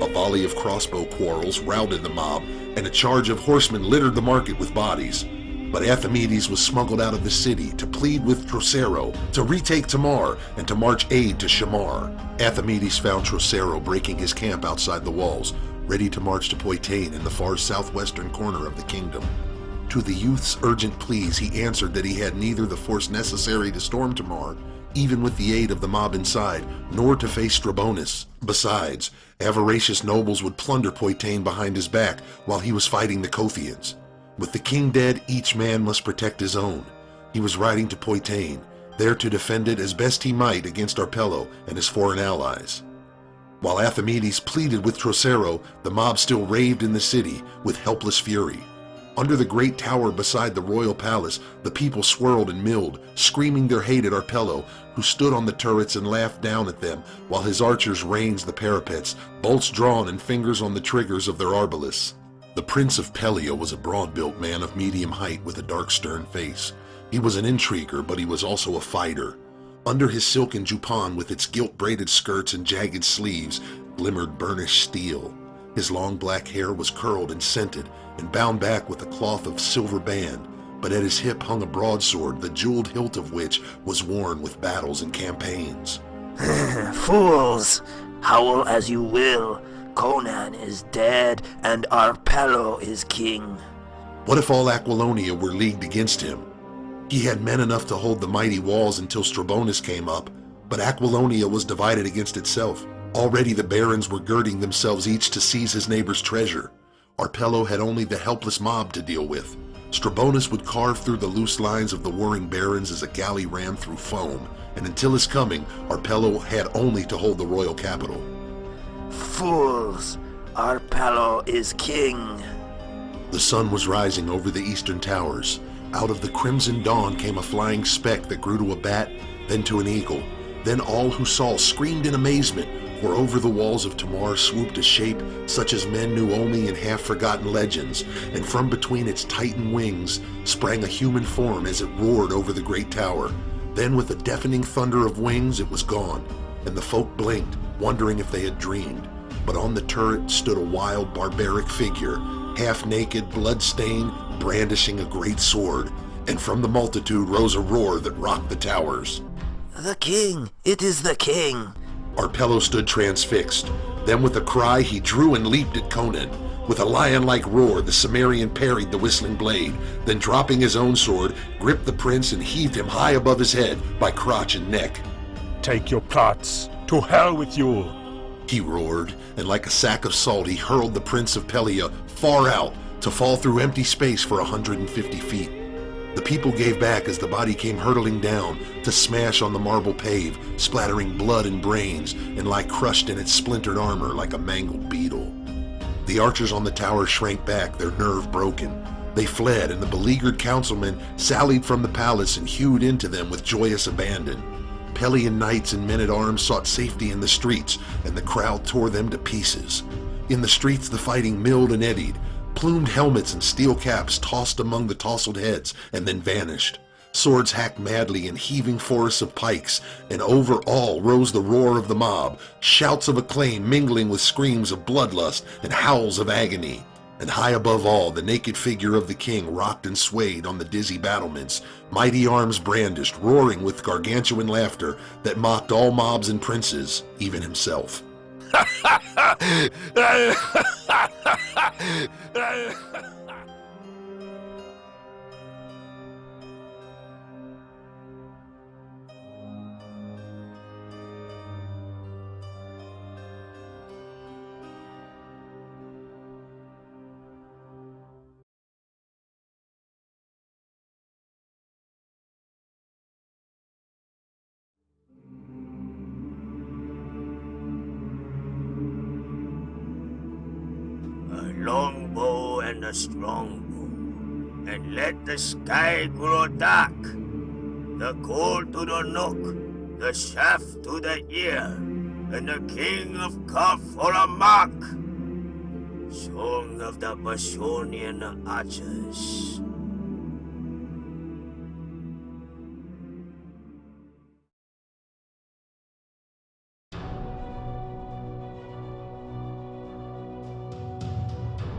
A volley of crossbow quarrels routed the mob, and a charge of horsemen littered the market with bodies. But Athamedes was smuggled out of the city to plead with Trocero to retake Tamar and to march aid to Shamar. Athamedes found Trocero breaking his camp outside the walls, ready to march to Poitain in the far southwestern corner of the kingdom. To the youth's urgent pleas, he answered that he had neither the force necessary to storm Tamar, even with the aid of the mob inside, nor to face Strabonus. Besides, avaricious nobles would plunder Poitain behind his back while he was fighting the Kothians. With the king dead, each man must protect his own. He was riding to Poitain, there to defend it as best he might against Arpello and his foreign allies. While Athamedes pleaded with Trocero, the mob still raved in the city with helpless fury. Under the great tower beside the royal palace, the people swirled and milled, screaming their hate at Arpello, who stood on the turrets and laughed down at them, while his archers ranged the parapets, bolts drawn and fingers on the triggers of their arbaleths. The Prince of Pelia was a broad-built man of medium height with a dark, stern face. He was an intriguer, but he was also a fighter. Under his silken juppon with its gilt-braided skirts and jagged sleeves glimmered burnished steel. His long black hair was curled and scented, and bound back with a cloth of silver band, but at his hip hung a broadsword, the jeweled hilt of which was worn with battles and campaigns. Fools! Howl as you will, Conan is dead and Arpello is king. What if all Aquilonia were leagued against him? He had men enough to hold the mighty walls until Strabonus came up, but Aquilonia was divided against itself. Already the barons were girding themselves each to seize his neighbor's treasure. Arpello had only the helpless mob to deal with. Strabonus would carve through the loose lines of the warring barons as a galley ran through foam, and until his coming, Arpello had only to hold the royal capital. Fools! Arpello is king! The sun was rising over the eastern towers. Out of the crimson dawn came a flying speck that grew to a bat, then to an eagle. Then all who saw screamed in amazement, for over the walls of Tamar swooped a shape such as men knew only in half-forgotten legends, and from between its titan wings sprang a human form as it roared over the great tower. Then with a deafening thunder of wings it was gone, and the folk blinked, wondering if they had dreamed. But on the turret stood a wild, barbaric figure, half-naked, blood-stained, brandishing a great sword, and from the multitude rose a roar that rocked the towers. The king! It is the king! Arpello stood transfixed. Then with a cry he drew and leaped at Conan. With a lion-like roar, the Cimmerian parried the whistling blade, then dropping his own sword, gripped the prince and heaved him high above his head by crotch and neck. Take your plots. To hell with you! He roared, and like a sack of salt he hurled the Prince of Pelia far out, to fall through empty space for 150 feet. The people gave back as the body came hurtling down to smash on the marble pave, splattering blood and brains, and lie crushed in its splintered armor like a mangled beetle. The archers on the tower shrank back, their nerve broken. They fled, and the beleaguered councilmen sallied from the palace and hewed into them with joyous abandon. Pelian knights and men-at-arms sought safety in the streets, and the crowd tore them to pieces. In the streets the fighting milled and eddied. Plumed helmets and steel caps tossed among the tousled heads and then vanished. Swords hacked madly in heaving forests of pikes, and over all rose the roar of the mob, shouts of acclaim mingling with screams of bloodlust and howls of agony. And high above all, the naked figure of the king rocked and swayed on the dizzy battlements, mighty arms brandished, roaring with gargantuan laughter that mocked all mobs and princes, even himself. Longbow and a strong bow, and let the sky grow dark. The coal to the nook, the shaft to the ear, and the king of Kaf for a mark. Song of the Bashonian archers.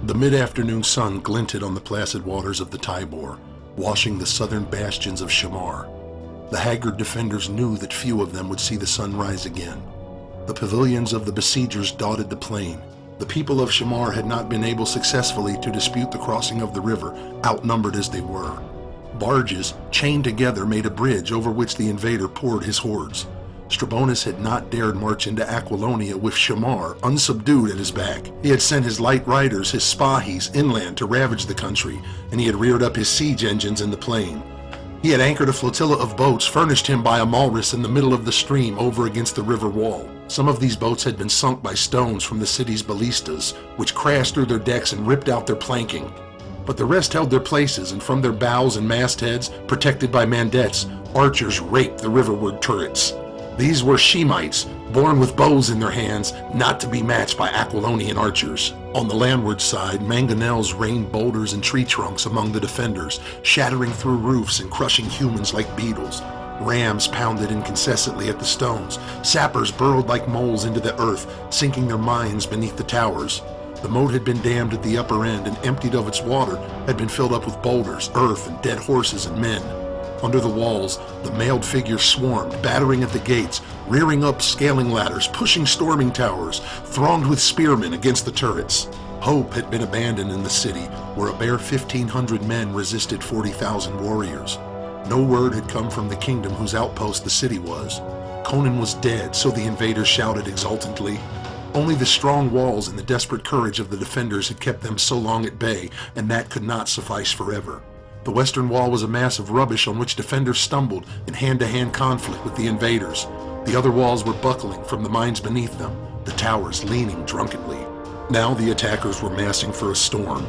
The mid-afternoon sun glinted on the placid waters of the Tibor, washing the southern bastions of Shamar. The haggard defenders knew that few of them would see the sun rise again. The pavilions of the besiegers dotted the plain. The people of Shamar had not been able successfully to dispute the crossing of the river, outnumbered as they were. Barges, chained together, made a bridge over which the invader poured his hordes. Strabonus had not dared march into Aquilonia with Shamar unsubdued at his back. He had sent his light riders, his spahis, inland to ravage the country, and he had reared up his siege engines in the plain. He had anchored a flotilla of boats furnished him by Amalris in the middle of the stream over against the river wall. Some of these boats had been sunk by stones from the city's ballistas, which crashed through their decks and ripped out their planking. But the rest held their places, and from their bows and mastheads, protected by mandettes, archers raked the riverward turrets. These were Shemites, born with bows in their hands, not to be matched by Aquilonian archers. On the landward side, mangonels rained boulders and tree trunks among the defenders, shattering through roofs and crushing humans like beetles. Rams pounded incessantly at the stones. Sappers burrowed like moles into the earth, sinking their mines beneath the towers. The moat had been dammed at the upper end, and emptied of its water, had been filled up with boulders, earth, and dead horses and men. Under the walls, the mailed figures swarmed, battering at the gates, rearing up scaling ladders, pushing storming towers, thronged with spearmen against the turrets. Hope had been abandoned in the city, where a bare 1,500 men resisted 40,000 warriors. No word had come from the kingdom whose outpost the city was. Conan was dead, so the invaders shouted exultantly. Only the strong walls and the desperate courage of the defenders had kept them so long at bay, and that could not suffice forever. The western wall was a mass of rubbish on which defenders stumbled in hand-to-hand conflict with the invaders. The other walls were buckling from the mines beneath them, the towers leaning drunkenly. Now the attackers were massing for a storm.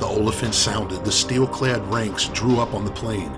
The olifant sounded, the steel-clad ranks drew up on the plain.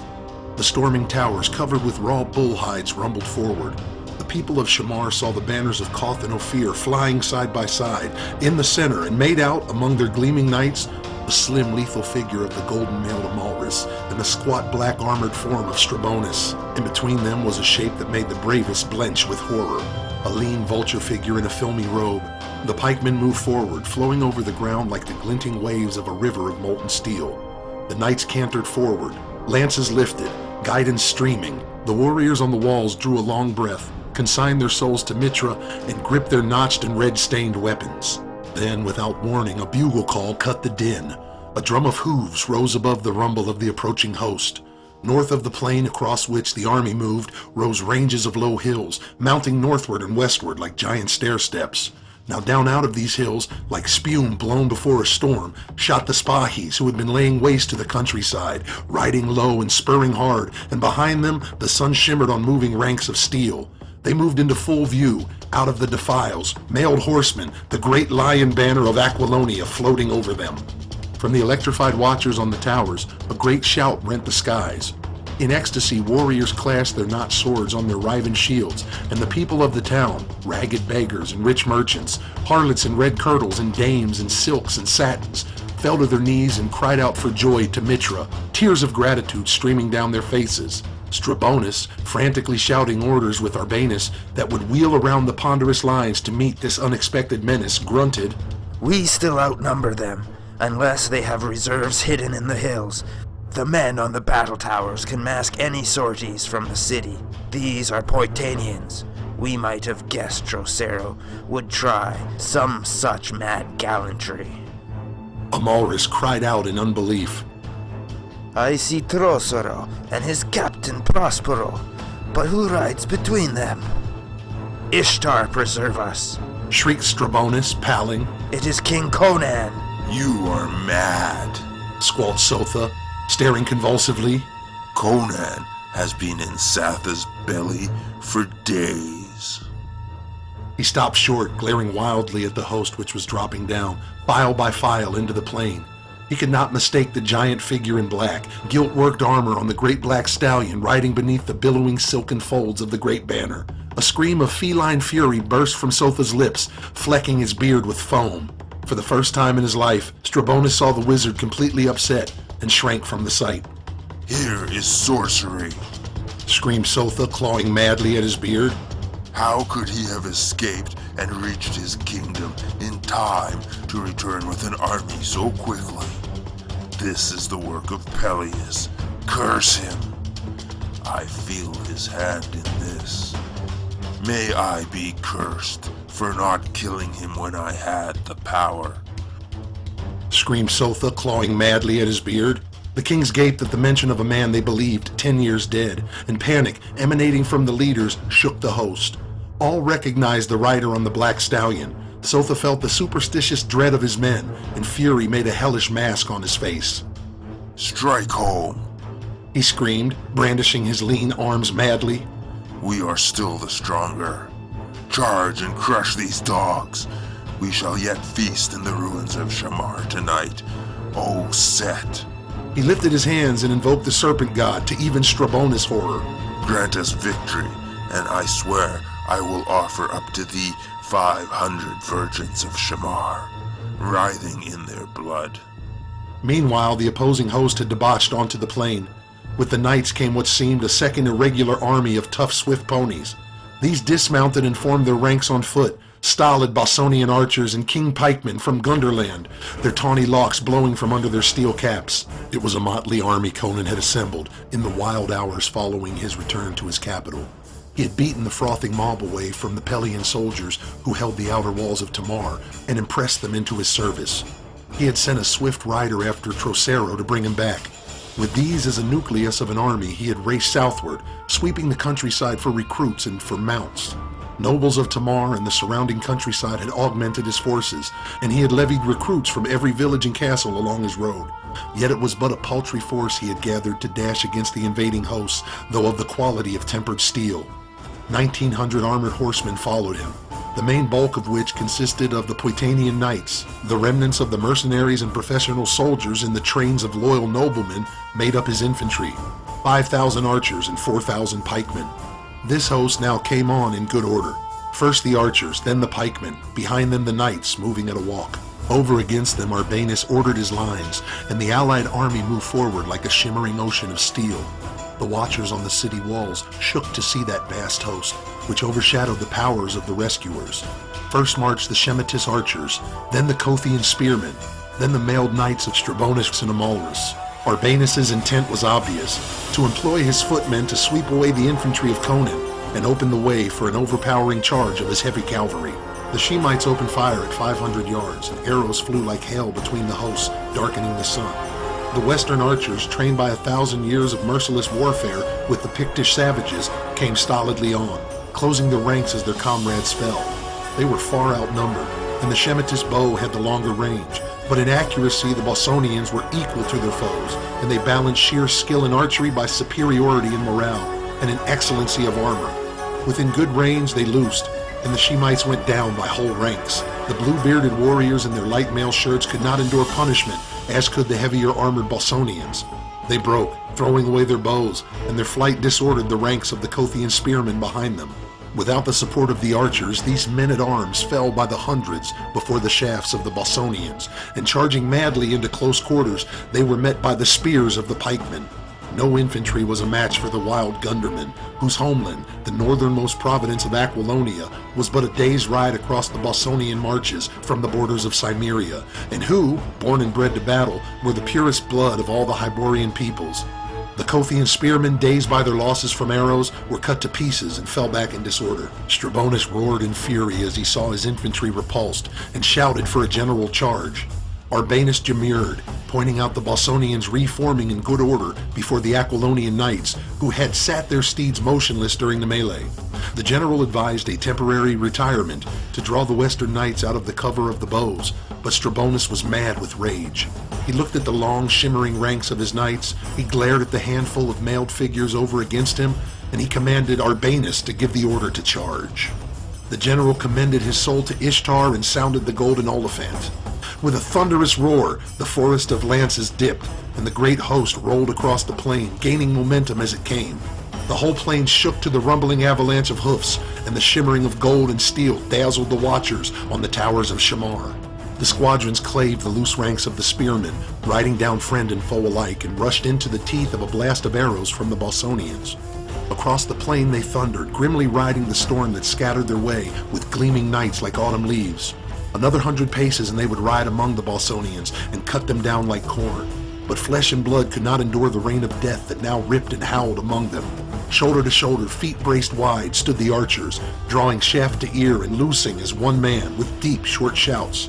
The storming towers, covered with raw bull hides, rumbled forward. The people of Shamar saw the banners of Koth and Ophir flying side by side, in the center, and made out, among their gleaming knights, the slim, lethal figure of the golden-mailed Amalris and the squat, black-armored form of Strabonus. In between them was a shape that made the bravest blench with horror, a lean vulture figure in a filmy robe. The pikemen moved forward, flowing over the ground like the glinting waves of a river of molten steel. The knights cantered forward, lances lifted, guidons streaming. The warriors on the walls drew a long breath, consigned their souls to Mitra, and gripped their notched and red-stained weapons. Then, without warning, a bugle call cut the din. A drum of hooves rose above the rumble of the approaching host. North of the plain across which the army moved rose ranges of low hills, mounting northward and westward like giant stair-steps. Now down out of these hills, like spume blown before a storm, shot the spahis who had been laying waste to the countryside, riding low and spurring hard, and behind them the sun shimmered on moving ranks of steel. They moved into full view, out of the defiles, mailed horsemen, the great lion banner of Aquilonia floating over them. From the electrified watchers on the towers, a great shout rent the skies. In ecstasy, warriors clashed their notched swords on their riven shields, and the people of the town, ragged beggars and rich merchants, harlots in red kirtles and dames in silks and satins, fell to their knees and cried out for joy to Mitra, tears of gratitude streaming down their faces. Strabonus, frantically shouting orders with Arbanus that would wheel around the ponderous lines to meet this unexpected menace, grunted, "We still outnumber them, unless they have reserves hidden in the hills. The men on the battle towers can mask any sorties from the city. These are Poitanians. We might have guessed Trocero would try some such mad gallantry. Amalris cried out in unbelief. I see Trocero and his captain Prospero, but who rides between them? Ishtar preserve us. Shrieked Strabonus, palling. It is King Conan. You are mad. Squalled Sotha, staring convulsively. Conan has been in Satha's belly for days. He stopped short, glaring wildly at the host which was dropping down, file by file, into the plain. He could not mistake the giant figure in black, gilt-worked armor on the great black stallion riding beneath the billowing silken folds of the great banner. A scream of feline fury burst from Sotha's lips, flecking his beard with foam. For the first time in his life, Strabonus saw the wizard completely upset and shrank from the sight. Here is sorcery, screamed Sotha, clawing madly at his beard. How could he have escaped and reached his kingdom in time to return with an army so quickly? This is the work of Peleus. Curse him. I feel his hand in this. May I be cursed for not killing him when I had the power, screamed Sotha, clawing madly at his beard. The kings gaped at the mention of a man they believed 10 years dead, and panic emanating from the leaders shook the host. All recognized the rider on the black stallion. Sotha felt the superstitious dread of his men, and fury made a hellish mask on his face. Strike home, he screamed, brandishing his lean arms madly. We are still the stronger. Charge and crush these dogs. We shall yet feast in the ruins of Shamar tonight. O Set. He lifted his hands and invoked the serpent god to even Strabonus' horror. Grant us victory, and I swear I will offer up to thee 500 virgins of Shamar, writhing in their blood. Meanwhile, the opposing host had debauched onto the plain. With the knights came what seemed a second irregular army of tough, swift ponies. These dismounted and formed their ranks on foot, stolid Bosonian archers and king pikemen from Gunderland, their tawny locks blowing from under their steel caps. It was a motley army Conan had assembled in the wild hours following his return to his capital. He had beaten the frothing mob away from the Pelian soldiers who held the outer walls of Tamar and impressed them into his service. He had sent a swift rider after Trocero to bring him back. With these as a nucleus of an army, he had raced southward, sweeping the countryside for recruits and for mounts. Nobles of Tamar and the surrounding countryside had augmented his forces, and he had levied recruits from every village and castle along his road. Yet it was but a paltry force he had gathered to dash against the invading hosts, though of the quality of tempered steel. 1,900 armored horsemen followed him, the main bulk of which consisted of the Poitanian knights. The remnants of the mercenaries and professional soldiers in the trains of loyal noblemen made up his infantry, 5,000 archers and 4,000 pikemen. This host now came on in good order. First the archers, then the pikemen, behind them the knights moving at a walk. Over against them Arbanus ordered his lines, and the allied army moved forward like a shimmering ocean of steel. The watchers on the city walls shook to see that vast host, which overshadowed the powers of the rescuers. First marched the Shemitis archers, then the Kothian spearmen, then the mailed knights of Strabonus and Amalris. Arbanus's intent was obvious, to employ his footmen to sweep away the infantry of Conan and open the way for an overpowering charge of his heavy cavalry. The Shemites opened fire at 500 yards, and arrows flew like hail between the hosts, darkening the sun. The western archers, trained by 1,000 years of merciless warfare with the Pictish savages, came stolidly on, closing the ranks as their comrades fell. They were far outnumbered, and the Shemitis bow had the longer range, but in accuracy the Bosonians were equal to their foes, and they balanced sheer skill in archery by superiority in morale and in excellency of armor. Within good range they loosed, and the Shemites went down by whole ranks. The blue-bearded warriors in their light mail shirts could not endure punishment, as could the heavier armored Bosonians. They broke, throwing away their bows, and their flight disordered the ranks of the Kothian spearmen behind them. Without the support of the archers, these men-at-arms fell by the hundreds before the shafts of the Bosonians, and charging madly into close quarters, they were met by the spears of the pikemen. No infantry was a match for the wild Gundermen, whose homeland, the northernmost province of Aquilonia, was but a day's ride across the Bosonian marches from the borders of Cimmeria, and who, born and bred to battle, were the purest blood of all the Hyborian peoples. The Kothian spearmen, dazed by their losses from arrows, were cut to pieces and fell back in disorder. Strabonus roared in fury as he saw his infantry repulsed and shouted for a general charge. Arbanus demurred, pointing out the Bosonians reforming in good order before the Aquilonian knights, who had sat their steeds motionless during the melee. The general advised a temporary retirement to draw the western knights out of the cover of the bows, but Strabonus was mad with rage. He looked at the long, shimmering ranks of his knights, he glared at the handful of mailed figures over against him, and he commanded Arbanus to give the order to charge. The general commended his soul to Ishtar and sounded the golden Oliphant. With a thunderous roar, the forest of lances dipped, and the great host rolled across the plain, gaining momentum as it came. The whole plain shook to the rumbling avalanche of hoofs, and the shimmering of gold and steel dazzled the watchers on the towers of Shamar. The squadrons clave the loose ranks of the spearmen, riding down friend and foe alike, and rushed into the teeth of a blast of arrows from the Bosonians. Across the plain they thundered, grimly riding the storm that scattered their way with gleaming knights like autumn leaves. Another 100 paces and they would ride among the Bosonians and cut them down like corn. But flesh and blood could not endure the rain of death that now ripped and howled among them. Shoulder to shoulder, feet braced wide, stood the archers, drawing shaft to ear and loosing as one man with deep, short shouts.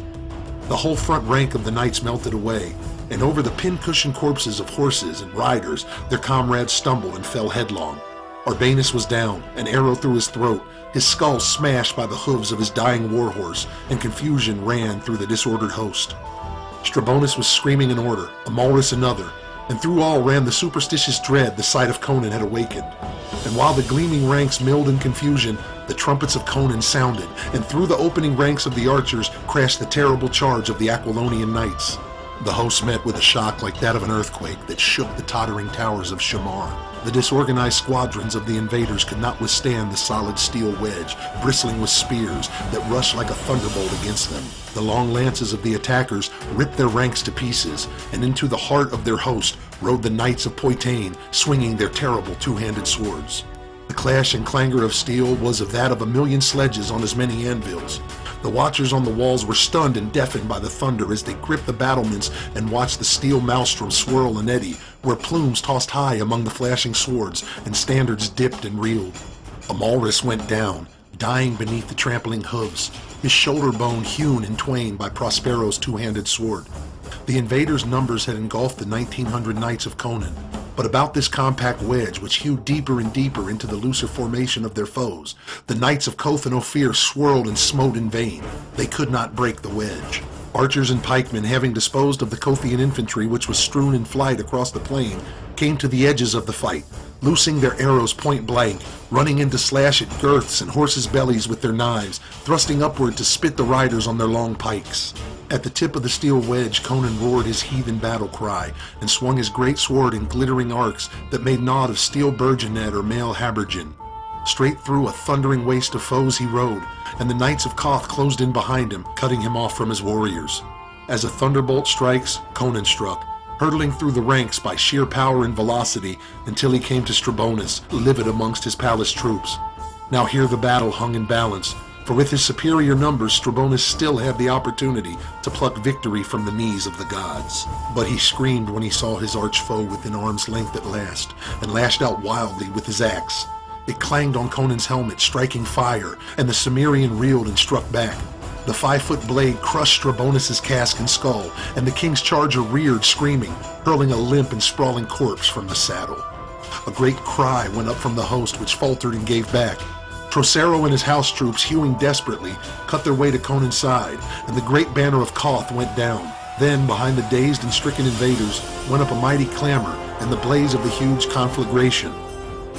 The whole front rank of the knights melted away, and over the pin-cushioned corpses of horses and riders, their comrades stumbled and fell headlong. Arbanus was down, an arrow through his throat, his skull smashed by the hooves of his dying warhorse, and confusion ran through the disordered host. Strabonus was screaming an order, Amalrus another, and through all ran the superstitious dread the sight of Conan had awakened. And while the gleaming ranks milled in confusion, the trumpets of Conan sounded, and through the opening ranks of the archers crashed the terrible charge of the Aquilonian knights. The host met with a shock like that of an earthquake that shook the tottering towers of Shamar. The disorganized squadrons of the invaders could not withstand the solid steel wedge, bristling with spears that rushed like a thunderbolt against them. The long lances of the attackers ripped their ranks to pieces, and into the heart of their host rode the knights of Poitain, swinging their terrible two-handed swords. The clash and clangor of steel was of that of a million sledges on as many anvils. The watchers on the walls were stunned and deafened by the thunder as they gripped the battlements and watched the steel maelstrom swirl and eddy, where plumes tossed high among the flashing swords and standards dipped and reeled. Amalrus went down, dying beneath the trampling hooves, his shoulder bone hewn in twain by Prospero's two-handed sword. The invaders' numbers had engulfed the 1,900 knights of Conan, but about this compact wedge, which hewed deeper and deeper into the looser formation of their foes, the knights of Koth and Ophir swirled and smote in vain. They could not break the wedge. Archers and pikemen, having disposed of the Kothian infantry which was strewn in flight across the plain, came to the edges of the fight, loosing their arrows point blank, running in to slash at girths and horses' bellies with their knives, thrusting upward to spit the riders on their long pikes. At the tip of the steel wedge, Conan roared his heathen battle cry and swung his great sword in glittering arcs that made naught of steel burgonet or mail habergeon. Straight through a thundering waste of foes he rode, and the knights of Koth closed in behind him, cutting him off from his warriors. As a thunderbolt strikes, Conan struck, hurtling through the ranks by sheer power and velocity until he came to Strabonus, livid amongst his palace troops. Now here the battle hung in balance, for with his superior numbers, Strabonus still had the opportunity to pluck victory from the knees of the gods. But he screamed when he saw his arch-foe within arm's length at last, and lashed out wildly with his axe. It clanged on Conan's helmet, striking fire, and the Cimmerian reeled and struck back. The 5-foot blade crushed Strabonus' casque and skull, and the king's charger reared, screaming, hurling a limp and sprawling corpse from the saddle. A great cry went up from the host, which faltered and gave back. Trocero and his house troops, hewing desperately, cut their way to Conan's side, and the great banner of Koth went down. Then, behind the dazed and stricken invaders, went up a mighty clamor and the blaze of the huge conflagration.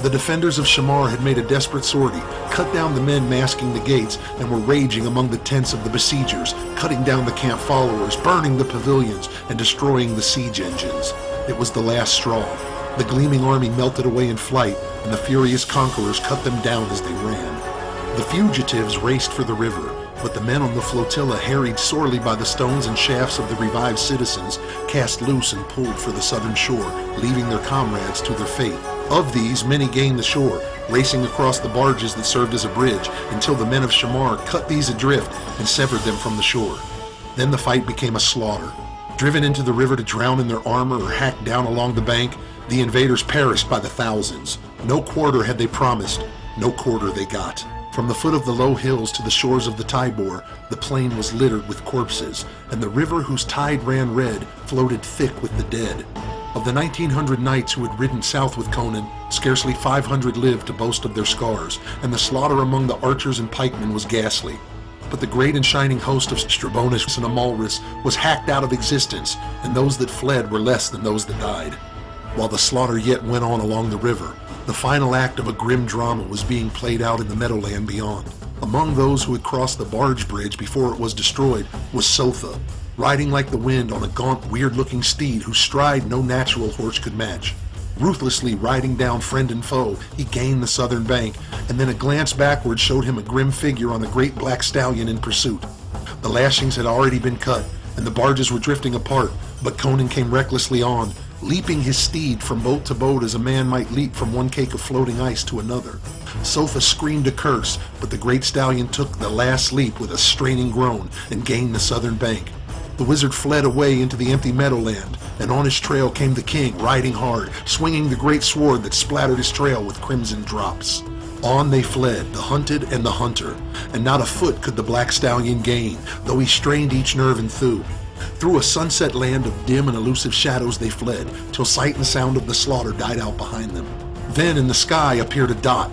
The defenders of Shamar had made a desperate sortie, cut down the men masking the gates, and were raging among the tents of the besiegers, cutting down the camp followers, burning the pavilions, and destroying the siege engines. It was the last straw. The gleaming army melted away in flight, and the furious conquerors cut them down as they ran. The fugitives raced for the river, but the men on the flotilla, harried sorely by the stones and shafts of the revived citizens, cast loose and pulled for the southern shore, leaving their comrades to their fate. Of these, many gained the shore, racing across the barges that served as a bridge, until the men of Shamar cut these adrift and severed them from the shore. Then the fight became a slaughter. Driven into the river to drown in their armor or hacked down along the bank, the invaders perished by the thousands. No quarter had they promised, no quarter they got. From the foot of the low hills to the shores of the Tibor, the plain was littered with corpses, and the river whose tide ran red floated thick with the dead. Of the 1900 knights who had ridden south with Conan, scarcely 500 lived to boast of their scars, and the slaughter among the archers and pikemen was ghastly. But the great and shining host of Strabonus and Amalris was hacked out of existence, and those that fled were less than those that died. While the slaughter yet went on along the river, the final act of a grim drama was being played out in the meadowland beyond. Among those who had crossed the barge bridge before it was destroyed was Sotha, riding like the wind on a gaunt, weird-looking steed whose stride no natural horse could match. Ruthlessly riding down friend and foe, he gained the southern bank, and then a glance backward showed him a grim figure on a great black stallion in pursuit. The lashings had already been cut, and the barges were drifting apart, but Conan came recklessly on, leaping his steed from boat to boat as a man might leap from one cake of floating ice to another. Sotha screamed a curse, but the great stallion took the last leap with a straining groan and gained the southern bank. The wizard fled away into the empty meadowland, and on his trail came the king, riding hard, swinging the great sword that splattered his trail with crimson drops. On they fled, the hunted and the hunter, and not a foot could the black stallion gain, though he strained each nerve and thew. Through a sunset land of dim and elusive shadows they fled, till sight and sound of the slaughter died out behind them. Then in the sky appeared a dot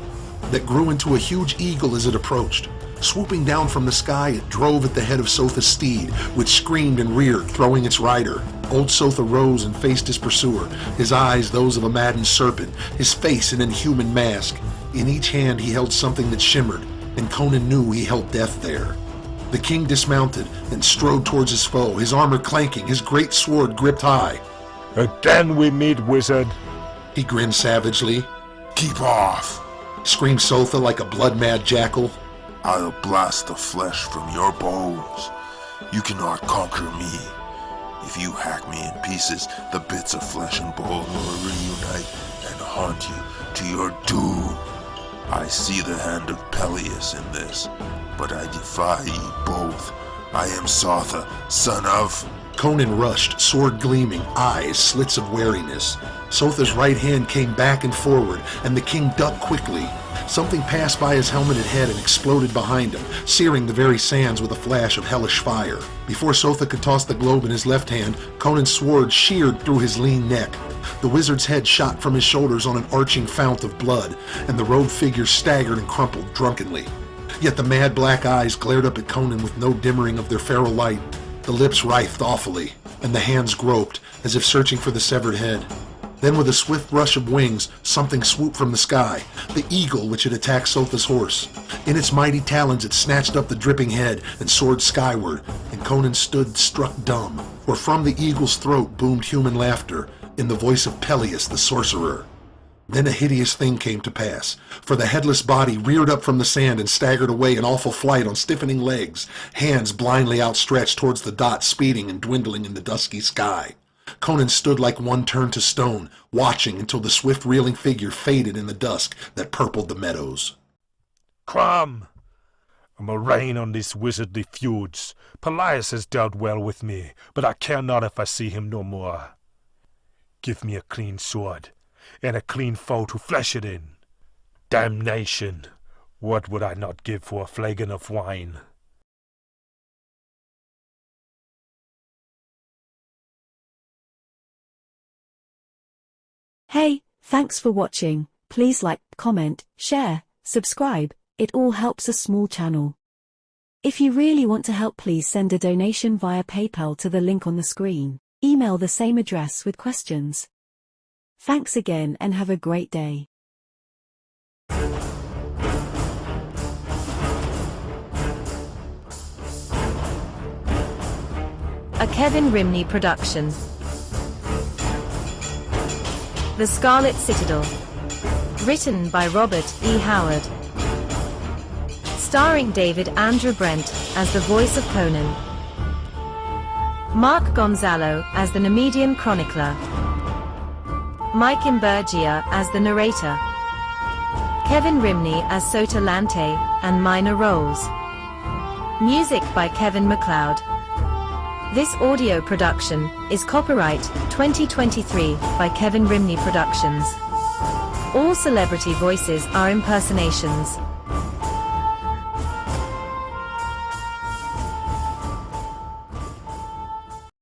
that grew into a huge eagle as it approached. Swooping down from the sky, it drove at the head of Sotha's steed, which screamed and reared, throwing its rider. Old Sotha rose and faced his pursuer, his eyes those of a maddened serpent, his face an inhuman mask. In each hand he held something that shimmered, and Conan knew he held death there. The king dismounted and strode towards his foe, his armor clanking, his great sword gripped high. Again we meet, wizard. He grinned savagely. Keep off! Screamed Sotha like a blood-mad jackal. I'll blast the flesh from your bones. You cannot conquer me. If you hack me in pieces, the bits of flesh and bone will reunite and haunt you to your doom. I see the hand of Peleus in this, but I defy ye both. I am Sotha, son of... Conan rushed, sword gleaming, eyes slits of wariness. Sotha's right hand came back and forward, and the king ducked quickly. Something passed by his helmeted head and exploded behind him, searing the very sands with a flash of hellish fire. Before Sotha could toss the globe in his left hand, Conan's sword sheared through his lean neck. The wizard's head shot from his shoulders on an arching fount of blood, and the robed figure staggered and crumpled drunkenly. Yet the mad black eyes glared up at Conan with no dimmering of their feral light. The lips writhed awfully, and the hands groped, as if searching for the severed head. Then with a swift rush of wings, something swooped from the sky, the eagle which had attacked Sotha's horse. In its mighty talons it snatched up the dripping head and soared skyward, and Conan stood struck dumb, for from the eagle's throat boomed human laughter, in the voice of Peleus the sorcerer. Then a hideous thing came to pass, for the headless body reared up from the sand and staggered away in awful flight on stiffening legs, hands blindly outstretched towards the dot speeding and dwindling in the dusky sky. Conan stood like one turned to stone, watching until the swift reeling figure faded in the dusk that purpled the meadows. Come! I'm a rein on these wizardly feuds. Pelias has dealt well with me, but I care not if I see him no more. Give me a clean sword, and a clean foe to flesh it in. Damnation! What would I not give for a flagon of wine? Hey, thanks for watching. Please like, comment, share, subscribe. It all helps a small channel. If you really want to help, please send a donation via PayPal to the link on the screen. Email the same address with questions. Thanks again and have a great day. A Kevin Rimney production. The Scarlet Citadel. Written by Robert E. Howard. starring David Andrew Brent as the voice of Conan, Mark Gonzalo as the Nemedian chronicler, Mike Imbergia as the narrator, Kevin Rimney as Sota Lante and minor roles. Music by Kevin MacLeod. This audio production is copyright 2023 by Kevin Rimney Productions. All celebrity voices are impersonations.